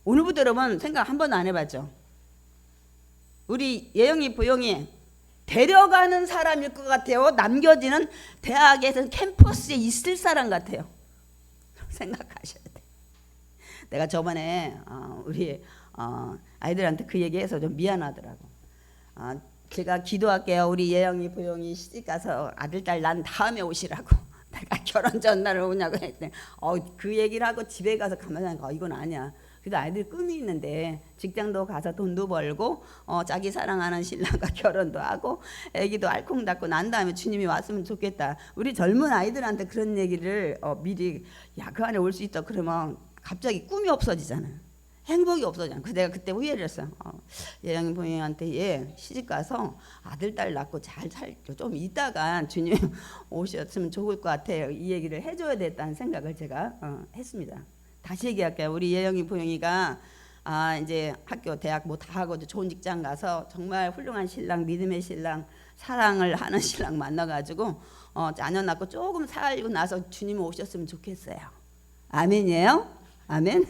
오늘부터 여러분 생각 한 번도 안 해봤죠? 우리 예영이 보영이 데려가는 사람일 것 같아요? 남겨지는 대학에서 캠퍼스에 있을 사람 같아요? 생각하셔야 돼. 내가 저번에 우리 아이들한테 그 얘기해서 좀 미안하더라고. 제가 기도할게요, 우리 예영이 보영이 시집가서 아들 딸 난 다음에 오시라고. 내가 결혼 전날을 오냐고 했더니 그 얘기를 하고 집에 가서 가만히 하니까 이건 아니야. 그래도 아이들 꿈이 있는데 직장도 가서 돈도 벌고 자기 사랑하는 신랑과 결혼도 하고 아기도 알콩달콩 난 다음에 주님이 왔으면 좋겠다. 우리 젊은 아이들한테 그런 얘기를 미리 그 안에 올 수 있다 그러면 갑자기 꿈이 없어지잖아요. 행복이 없어지잖아요. 그래서 내가 그때 후회를 했어요. 예영이 부모님한테 시집 가서 아들 딸 낳고 잘 살죠. 좀 있다가 주님 오셨으면 좋을 것 같아요. 이 얘기를 해줘야 됐다는 생각을 제가 했습니다. 다시 얘기할게요. 우리 예영이 보영이가 이제 학교 대학 뭐 다 하고 좋은 직장 가서 정말 훌륭한 신랑, 믿음의 신랑, 사랑을 하는 신랑 만나가지고 자녀 낳고 조금 살고 나서 주님 오셨으면 좋겠어요. 아멘이에요? 아멘.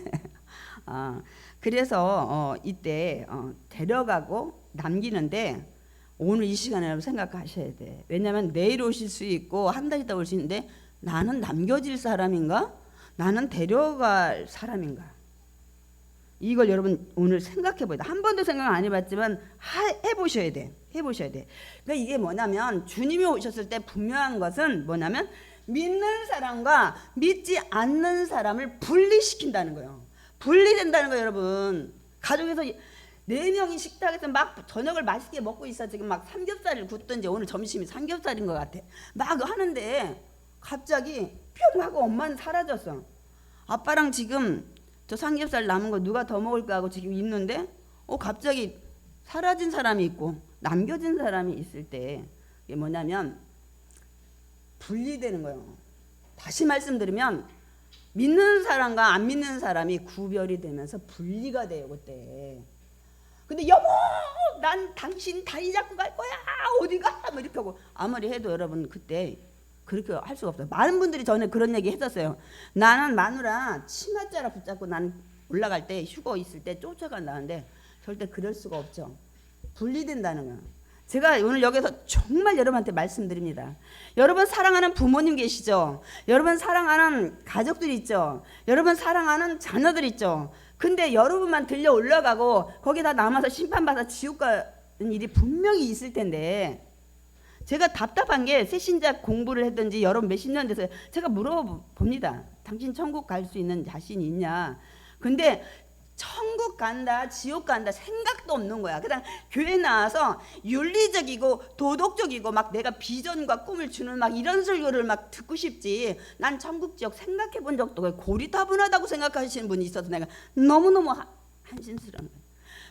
그래서 이때 데려가고 남기는데 오늘 이 시간에 여러분 생각하셔야 돼. 왜냐하면 내일 오실 수 있고 한 달 있다 올 수 있는데, 나는 남겨질 사람인가? 나는 데려갈 사람인가? 이걸 여러분 오늘 생각해 보야 돼. 한 번도 생각 안 해봤지만 해보셔야 돼. 해보셔야 돼. 그러니까 이게 뭐냐면, 주님이 오셨을 때 분명한 것은 뭐냐면 믿는 사람과 믿지 않는 사람을 분리시킨다는 거예요. 분리된다는 거예요, 여러분. 가족에서 4명이 식탁에서 막 저녁을 맛있게 먹고 있어. 지금 막 삼겹살을 굽든지, 오늘 점심이 삼겹살인 것 같아. 막 하는데 갑자기 뿅 하고 엄마는 사라졌어. 아빠랑 지금 저 삼겹살 남은 거 누가 더 먹을까 하고 지금 있는데 갑자기 사라진 사람이 있고 남겨진 사람이 있을 때 이게 뭐냐면 분리되는 거예요. 다시 말씀드리면 믿는 사람과 안 믿는 사람이 구별이 되면서 분리가 돼요, 그때. 근데 여보, 난 당신 다리 잡고 갈 거야. 어디 가? 뭐 이렇게 하고 아무리 해도 여러분 그때 그렇게 할 수가 없어요. 많은 분들이 전에 그런 얘기 했었어요. 나는 마누라 치맛자락 붙잡고 난 올라갈 때 휴거 있을 때 쫓아간다는데 절대 그럴 수가 없죠. 분리된다는 거예요. 제가 오늘 여기서 정말 여러분한테 말씀드립니다. 여러분 사랑하는 부모님 계시죠? 여러분 사랑하는 가족들 있죠? 여러분 사랑하는 자녀들 있죠? 근데 여러분만 들려 올라가고 거기다 남아서 심판받아 지옥 가는 일이 분명히 있을 텐데, 제가 답답한 게 새신자 공부를 했든지 여러분 몇십 년 돼서 제가 물어봅니다. 당신 천국 갈 수 있는 자신이 있냐? 근데 천국 간다 지옥 간다 생각도 없는 거야. 그냥 교회 나와서 윤리적이고 도덕적이고 막 내가 비전과 꿈을 주는 막 이런 설교를 막 듣고 싶지, 난 천국 지옥 생각해 본 적도 없고 고리타분하다고 생각하시는 분이 있어서 내가 너무너무 한심스러운 거예요.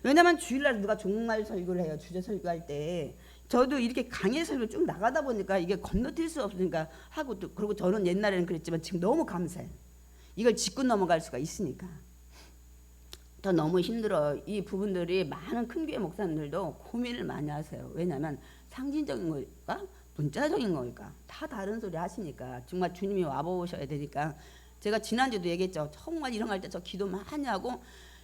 왜냐면 주일날 누가 종말 설교를 해요. 주제 설교할 때 저도 이렇게 강의 설교 쭉 나가다 보니까 이게 건너뛸 수 없으니까 하고, 또 그리고 저는 옛날에는 그랬지만 지금 너무 감사해요. 이걸 짚고 넘어갈 수가 있으니까. 더 너무 힘들어. 이 부분들이 많은 큰교회 목사님들도 고민을 많이 하세요. 왜냐하면 상징적인 걸까? 문자적인 걸까? 다 다른 소리 하시니까 정말 주님이 와보셔야 되니까. 제가 지난주도 얘기했죠. 정말 이런 거 할 때 저 기도 많이 하고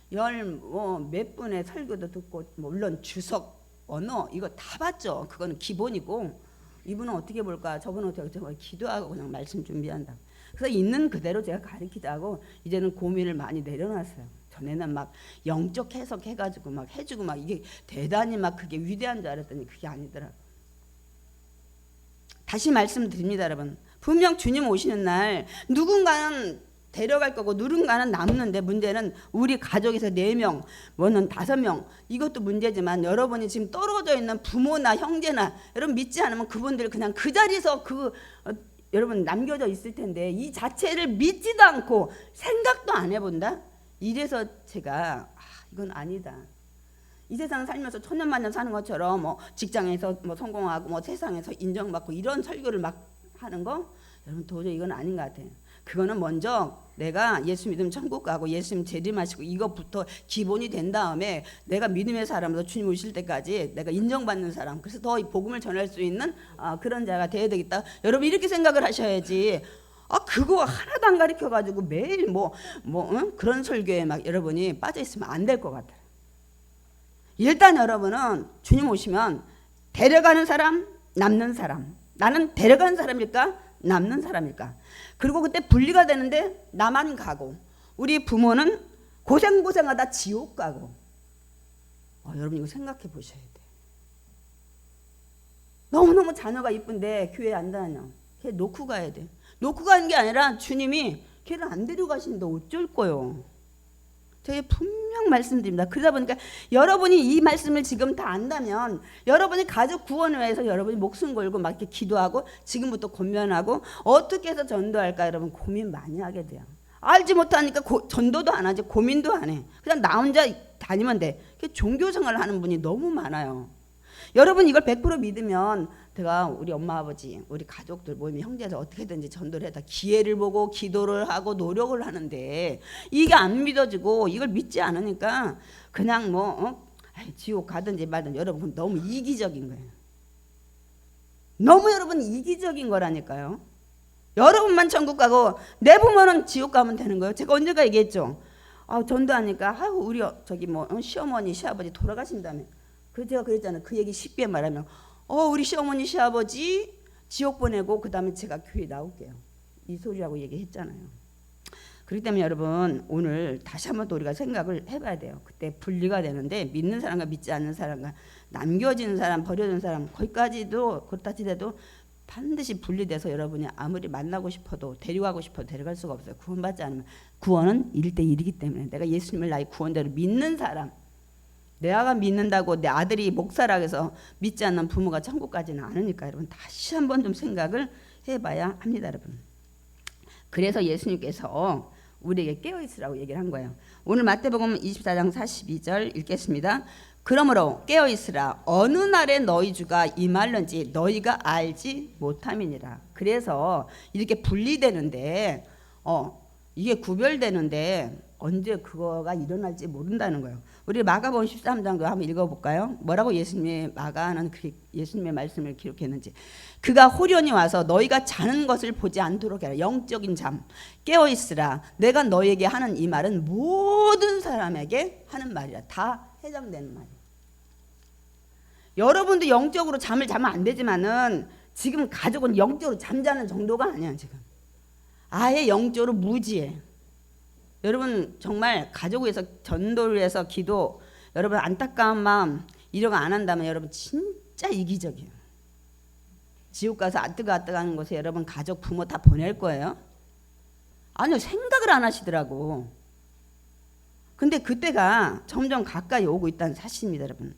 몇 분의 설교도 듣고, 물론 주석 언어 이거 다 봤죠. 그거는 기본이고, 이분은 어떻게 볼까, 저분은 어떻게 볼까, 기도하고 그냥 말씀 준비한다. 그래서 있는 그대로 제가 가르치다 하고 이제는 고민을 많이 내려놨어요. 전에는 막 영적 해석해가지고 막 해주고 막 이게 대단히 막 그게 위대한 줄 알았더니 그게 아니더라고. 다시 말씀드립니다, 여러분. 분명 주님 오시는 날 누군가는 데려갈 거고 누군가는 남는데, 문제는 우리 가족에서 4명, 뭐는 5명, 이것도 문제지만 여러분이 지금 떨어져 있는 부모나 형제나 여러분 믿지 않으면 그분들 그냥 그 자리에서 여러분 남겨져 있을 텐데 이 자체를 믿지도 않고 생각도 안 해본다? 이래서 제가 이건 아니다. 이 세상 살면서 천년만년 사는 것처럼 직장에서 성공하고 세상에서 인정받고 이런 설교를 막 하는 거, 여러분 도저히 이건 아닌 것 같아요. 그거는 먼저 내가 예수 믿으면 천국 가고 예수님 재림하시고 이것부터 기본이 된 다음에 내가 믿음의 사람으로 주님 오실 때까지 내가 인정받는 사람, 그래서 더 복음을 전할 수 있는 그런 자가 되어야 되겠다. 여러분 이렇게 생각을 하셔야지. 그거 하나도 안 가르쳐가지고 매일 그런 설교에 막 여러분이 빠져 있으면 안 될 것 같아요. 일단 여러분은 주님 오시면 데려가는 사람, 남는 사람. 나는 데려가는 사람일까? 남는 사람일까? 그리고 그때 분리가 되는데 나만 가고 우리 부모는 고생하다 지옥 가고. 여러분 이거 생각해 보셔야 돼. 너무너무 자녀가 이쁜데 교회 안 다녀. 걔 놓고 가야 돼. 놓고 가는 게 아니라 주님이 걔를 안 데려가시는데 어쩔 거요. 제가 분명 말씀드립니다. 그러다 보니까 여러분이 이 말씀을 지금 다 안다면 여러분이 가족 구원을 위해서 여러분이 목숨 걸고 막 이렇게 기도하고 지금부터 권면하고 어떻게 해서 전도할까 여러분 고민 많이 하게 돼요. 알지 못하니까 전도도 안 하지, 고민도 안 해. 그냥 나 혼자 다니면 돼. 종교생활을 하는 분이 너무 많아요. 여러분 이걸 100% 믿으면 제가 우리 엄마 아버지 우리 가족들 모임의 형제들 어떻게든지 전도를 해다 기회를 보고 기도를 하고 노력을 하는데 이게 안 믿어지고 이걸 믿지 않으니까 그냥 지옥 가든지 말든지. 여러분 너무 이기적인 거예요. 너무 여러분 이기적인 거라니까요. 여러분만 천국 가고 내 부모는 지옥 가면 되는 거예요. 제가 언젠가 얘기했죠. 전도하니까 우리 시어머니 시아버지 돌아가신다며. 그래서 제가 그랬잖아요. 그 얘기 쉽게 말하면 우리 시어머니 시아버지 지옥 보내고 그 다음에 제가 교회 나올게요. 이 소리라고 얘기했잖아요. 그렇기 때문에 여러분 오늘 다시 한번 또 우리가 생각을 해봐야 돼요. 그때 분리가 되는데 믿는 사람과 믿지 않는 사람과 남겨진 사람 버려진 사람, 거기까지도 그렇다 치더라도 반드시 분리돼서 여러분이 아무리 만나고 싶어도 데려가고 싶어도 데려갈 수가 없어요. 구원받지 않으면. 구원은 1대1이기 때문에 내가 예수님을 나의 구원자로 믿는 사람, 내가 믿는다고 내 아들이 목사라 해서 믿지 않는 부모가 천국 가지는 않으니까 여러분 다시 한번 좀 생각을 해봐야 합니다. 여러분. 그래서 예수님께서 우리에게 깨어있으라고 얘기를 한 거예요. 오늘 마태복음 24장 42절 읽겠습니다. 그러므로 깨어있으라. 어느 날에 너희 주가 임할는지 너희가 알지 못함이니라. 그래서 이렇게 분리되는데 이게 구별되는데 언제 그거가 일어날지 모른다는 거예요. 우리 마가복음 13장도 한번 읽어볼까요? 뭐라고 예수님의 마가는 예수님의 말씀을 기록했는지. 그가 호련히 와서 너희가 자는 것을 보지 않도록 해라. 영적인 잠. 깨어있으라. 내가 너희에게 하는 이 말은 모든 사람에게 하는 말이라. 다 해당되는 말이에요. 여러분도 영적으로 잠을 자면 안 되지만은 지금 가족은 영적으로 잠자는 정도가 아니야 지금. 아예 영적으로 무지해. 여러분 정말 가족을 위해서 전도를 위해서 기도, 여러분 안타까운 마음 이런 거 안 한다면 여러분 진짜 이기적이에요. 지옥 가서 아뜨가 하는 곳에 여러분 가족 부모 다 보낼 거예요? 아니요, 생각을 안 하시더라고. 근데 그때가 점점 가까이 오고 있다는 사실입니다, 여러분.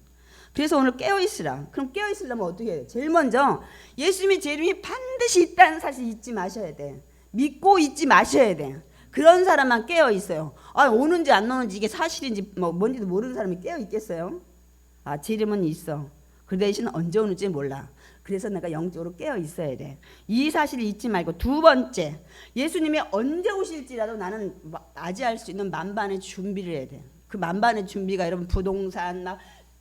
그래서 오늘 깨어있으라. 그럼 깨어있으려면 어떻게 해요? 제일 먼저 예수님의 제 이름이 반드시 있다는 사실 잊지 마셔야 돼. 믿고 잊지 마셔야 돼. 그런 사람만 깨어있어요. 오는지 안 오는지 이게 사실인지 뭔지도 모르는 사람이 깨어있겠어요? 제 이름은 있어. 그 대신 언제 오는지 몰라. 그래서 내가 영적으로 깨어있어야 돼. 이 사실을 잊지 말고 두 번째, 예수님이 언제 오실지라도 나는 맞이할 수 있는 만반의 준비를 해야 돼. 그 만반의 준비가 여러분 부동산,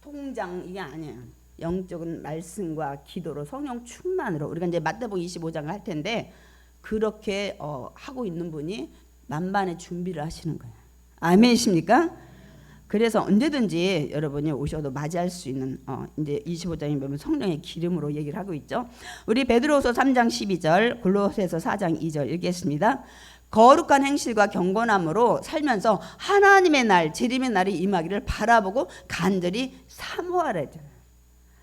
통장 이게 아니에요. 영적인 말씀과 기도로 성령 충만으로 우리가 이제 마태복음 25장을 할 텐데 그렇게 하고 있는 분이 만반의 준비를 하시는 거예요. 아멘이십니까? 그래서 언제든지 여러분이 오셔도 맞이할 수 있는 이제 25장에 보면 성령의 기름으로 얘기를 하고 있죠. 우리 베드로후서 3장 12절, 골로새서 4장 2절 읽겠습니다. 거룩한 행실과 경건함으로 살면서 하나님의 날, 재림의 날이 임하기를 바라보고 간절히 사모하라 했잖아요.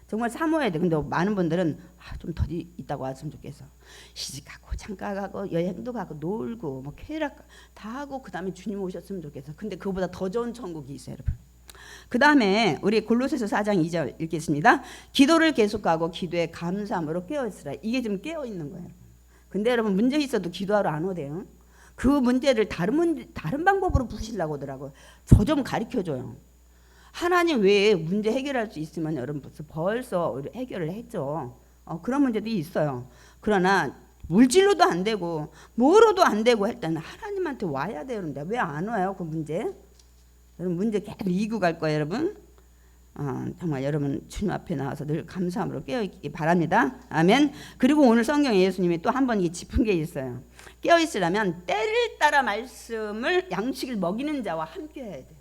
정말 사모해야 돼. 근데 많은 분들은 좀 더 있다고 왔으면 좋겠어. 시집가고 장가가고 여행도 가고 놀고 쾌락 다 하고 그 다음에 주님 오셨으면 좋겠어. 근데 그거보다 더 좋은 천국이 있어요, 여러분. 그 다음에 우리 골로새서 4장 2절 읽겠습니다. 기도를 계속하고 기도에 감사함으로 깨어있으라. 이게 지금 깨어있는 거예요. 근데 여러분 문제 있어도 기도하러 안 오대요. 그 문제를 다른 방법으로 푸시려고 하더라고요. 저 좀 가르쳐줘요. 하나님 외에 문제 해결할 수 있으면 여러분 벌써 해결을 했죠. 그런 문제도 있어요. 그러나 물질로도 안 되고 뭐로도 안 되고 할 때는 하나님한테 와야 되는데 왜 안 와요? 그 문제. 여러분 문제 계속 이기고 갈 거예요, 여러분. 정말 여러분 주님 앞에 나와서 늘 감사함으로 깨어있기 바랍니다. 아멘. 그리고 오늘 성경에 예수님이 또 한 번 짚은 게 있어요. 깨어있으려면 때를 따라 말씀을 양식을 먹이는 자와 함께 해야 돼요.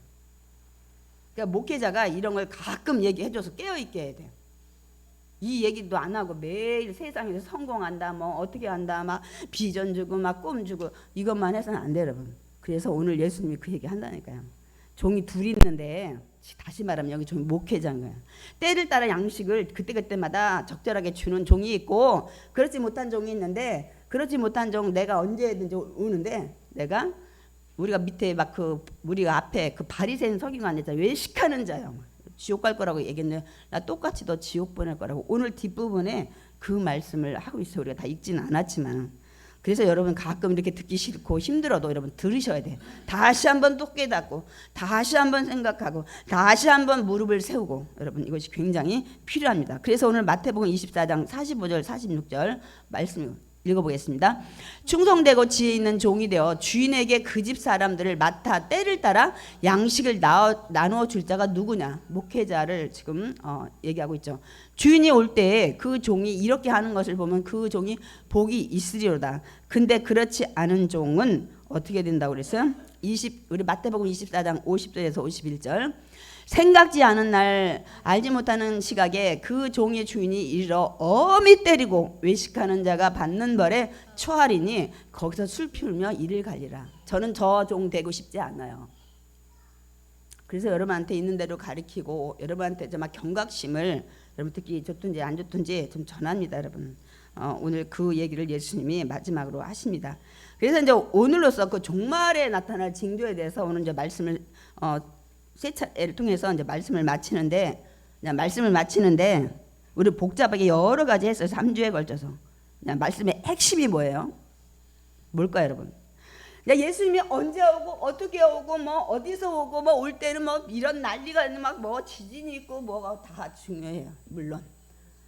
그러니까 목회자가 이런 걸 가끔 얘기해줘서 깨어있게 해야 돼요. 이 얘기도 안 하고 매일 세상에서 성공한다, 어떻게 한다, 비전 주고 꿈 주고 이것만 해서는 안 돼요, 여러분. 그래서 오늘 예수님이 그 얘기 한다니까요. 종이 둘이 있는데 다시 말하면 여기 종이 목회자인 거예요. 때를 따라 양식을 그때그때마다 적절하게 주는 종이 있고 그렇지 못한 종이 있는데 그렇지 못한 종 내가 언제든지 오는데 우리가 밑에 우리가 앞에 그 바리새인 서기관 있잖아요. 외식하는 자요. 지옥 갈 거라고 얘기했는데 나 똑같이 너 지옥 보낼 거라고 오늘 뒷부분에 그 말씀을 하고 있어요. 우리가 다 읽지는 않았지만. 그래서 여러분 가끔 이렇게 듣기 싫고 힘들어도 여러분 들으셔야 돼요. 다시 한번 또 깨닫고 다시 한번 생각하고 다시 한번 무릎을 세우고 여러분 이것이 굉장히 필요합니다. 그래서 오늘 마태복음 24장 45절 46절 말씀 읽어보겠습니다. 충성되고 지혜 있는 종이 되어 주인에게 그 집 사람들을 맡아 때를 따라 양식을 나누어 줄 자가 누구냐? 목회자를 지금 얘기하고 있죠. 주인이 올 때 그 종이 이렇게 하는 것을 보면 그 종이 복이 있으리로다. 근데 그렇지 않은 종은 어떻게 된다고 그랬어요? 우리 마태복음 24장 50절에서 51절. 생각지 않은 날 알지 못하는 시각에 그 종의 주인이 이르러 엄히 때리고 외식하는 자가 받는 벌에 처하리니 거기서 술 피우며 이를 갈리라. 저는 저 종 되고 싶지 않아요. 그래서 여러분한테 있는 대로 가르치고 여러분한테 정말 경각심을 여러분 듣기 좋든지 안 좋든지 좀 전합니다, 여러분. 오늘 그 얘기를 예수님이 마지막으로 하십니다. 그래서 이제 오늘로써 그 종말에 나타날 징조에 대해서 오늘 이제 말씀을 세 차례를 통해서 이제 말씀을 마치는데 우리 복잡하게 여러 가지 했어요. 3주에 걸쳐서. 말씀의 핵심이 뭐예요? 뭘까요, 여러분? 예수님이 언제 오고 어떻게 오고 뭐 어디서 오고 뭐 올 때는 뭐 이런 난리가 있는 막 뭐 지진이 있고 뭐가 다 중요해요, 물론.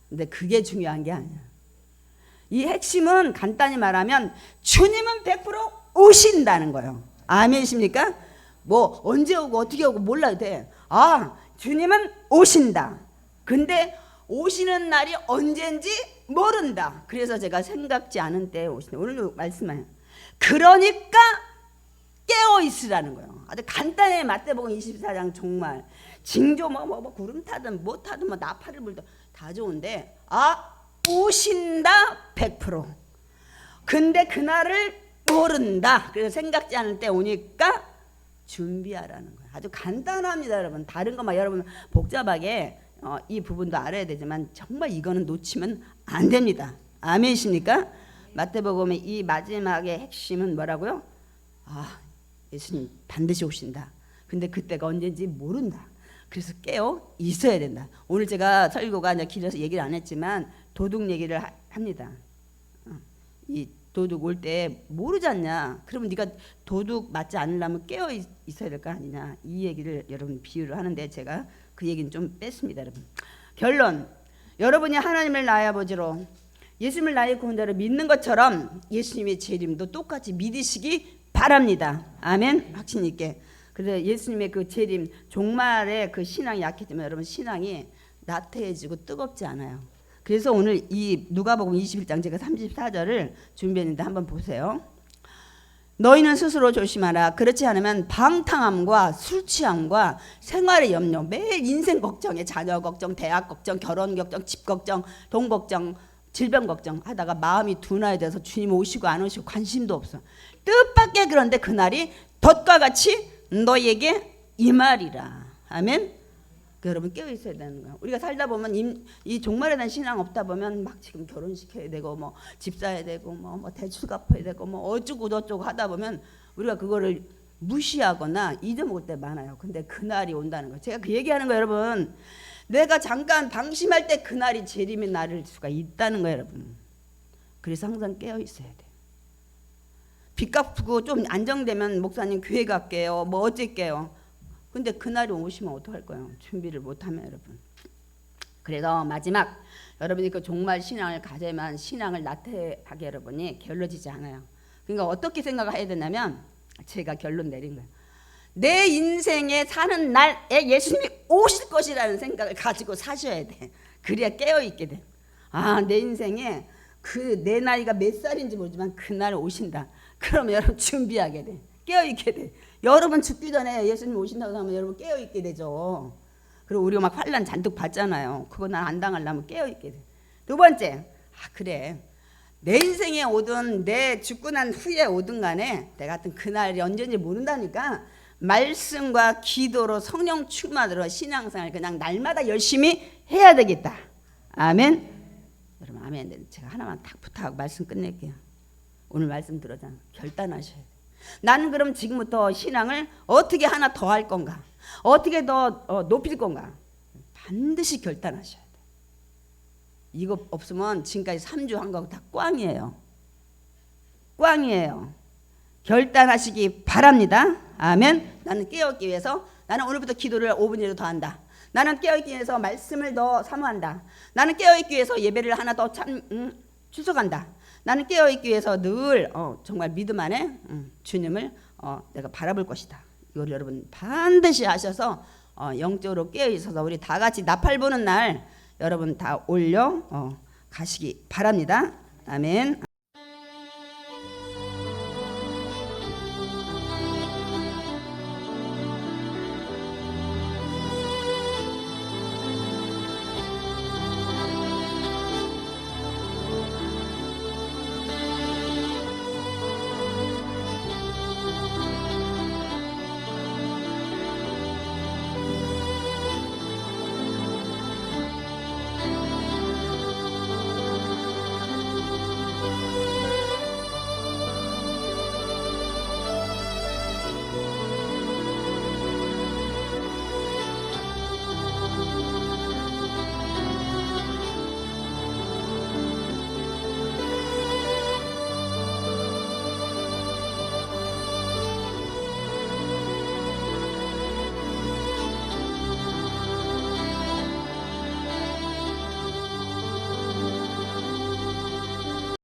근데 그게 중요한 게 아니야. 이 핵심은 간단히 말하면 주님은 100% 오신다는 거예요. 아멘이십니까? 뭐 언제 오고 어떻게 오고 몰라도 돼. 주님은 오신다. 근데 오시는 날이 언젠지 모른다. 그래서 제가 생각지 않은 때에 오신다. 오늘도 말씀해요. 그러니까 깨어 있으라는 거예요. 아주 간단히 마태복음 24장 종말 징조 뭐 구름 타든 뭐 타든 뭐 나팔을 불든 다 좋은데 오신다 100%. 근데 그날을 모른다. 그래서 생각지 않을 때 오니까 준비하라는 거예요. 아주 간단합니다, 여러분. 다른 거 막 여러분 복잡하게 이 부분도 알아야 되지만 정말 이거는 놓치면 안 됩니다. 아멘이십니까? 마태복음의 이 마지막의 핵심은 뭐라고요? 예수님 반드시 오신다. 근데 그때가 언제인지 모른다. 그래서 깨어 있어야 된다. 오늘 제가 설교가 길어서 얘기를 안 했지만 도둑 얘기를 합니다. 이 도둑 올 때 모르지 않냐? 그러면 네가 도둑 맞지 않으려면 깨어 있어야 될 거 아니냐? 이 얘기를 여러분 비유를 하는데 제가 그 얘기는 좀 뺐습니다, 여러분. 결론. 여러분이 하나님을 나의 아버지로 예수님을 나의 구원자로 믿는 것처럼 예수님의 재림도 똑같이 믿으시기 바랍니다. 아멘. 확신 있게. 그래서 예수님의 그 재림 종말에 그 신앙이 약해지면 여러분 신앙이 나태해지고 뜨겁지 않아요. 그래서 오늘 이 누가복음 21장 제가 34절을 준비했는데 한번 보세요. 너희는 스스로 조심하라. 그렇지 않으면 방탕함과 술 취함과 생활의 염려, 매일 인생 걱정에 자녀 걱정, 대학 걱정, 결혼 걱정, 집 걱정, 돈 걱정, 질병 걱정 하다가 마음이 둔화해져서 주님 오시고 안 오시고 관심도 없어. 뜻밖의 그런데 그날이 덫과 같이 너희에게 임하리라. 아멘. 여러분 깨어 있어야 되는 거야. 우리가 살다 보면 이 종말에 대한 신앙 없다 보면 막 지금 결혼시켜야 되고 뭐 집 사야 되고 뭐 대출 갚아야 되고 뭐 어쩌고 저쩌고 하다 보면 우리가 그거를 무시하거나 잊어먹을 때 많아요. 근데 그날이 온다는 거예요. 제가 그 얘기하는 거예요, 여러분. 내가 잠깐 방심할 때 그날이 재림의 날일 수가 있다는 거예요, 여러분. 그래서 항상 깨어 있어야 돼. 빚 갚고 좀 안정되면 목사님 교회 갈게요. 뭐 어쩔게요. 근데 그날이 오시면 어떡할 거예요? 준비를 못하면 여러분. 그래서 마지막 여러분이 그 종말 신앙을 가져야만 신앙을 나태하게 여러분이 게을러지지 않아요. 그러니까 어떻게 생각해야 되냐면 제가 결론 내린 거예요. 내 인생에 사는 날에 예수님이 오실 것이라는 생각을 가지고 사셔야 돼. 그래야 깨어있게 돼. 내 인생에 그 내 나이가 몇 살인지 모르지만 그날 오신다. 그러면 여러분 준비하게 돼. 깨어있게 돼. 여러분 죽기 전에 예수님 오신다고 하면 여러분 깨어있게 되죠. 그리고 우리가 막 환난 잔뜩 받잖아요. 그거 난 안 당하려면 깨어있게 돼. 두 번째, 그래. 내 인생에 오든 내 죽고 난 후에 오든 간에 내가 하여튼 그날이 언제인지 모른다니까 말씀과 기도로 성령 충만으로 신앙생활 그냥 날마다 열심히 해야 되겠다. 아멘. 여러분 아멘. 제가 하나만 딱 부탁하고 말씀 끝낼게요. 오늘 말씀 들었잖아. 결단하셔야 돼. 나는 그럼 지금부터 신앙을 어떻게 하나 더 할 건가? 어떻게 더 높일 건가? 반드시 결단하셔야 돼. 이거 없으면 지금까지 3주 한 거 다 꽝이에요. 꽝이에요. 결단하시기 바랍니다. 아멘. 나는 깨어있기 위해서 나는 오늘부터 기도를 5분이라도 더 한다. 나는 깨어있기 위해서 말씀을 더 사모한다. 나는 깨어있기 위해서 예배를 하나 더 출석한다. 나는 깨어있기 위해서 늘 정말 믿음 안에 주님을 내가 바라볼 것이다. 이걸 여러분 반드시 하셔서 영적으로 깨어있어서 우리 다 같이 나팔 부는 날 여러분 다 올려 가시기 바랍니다. 아멘.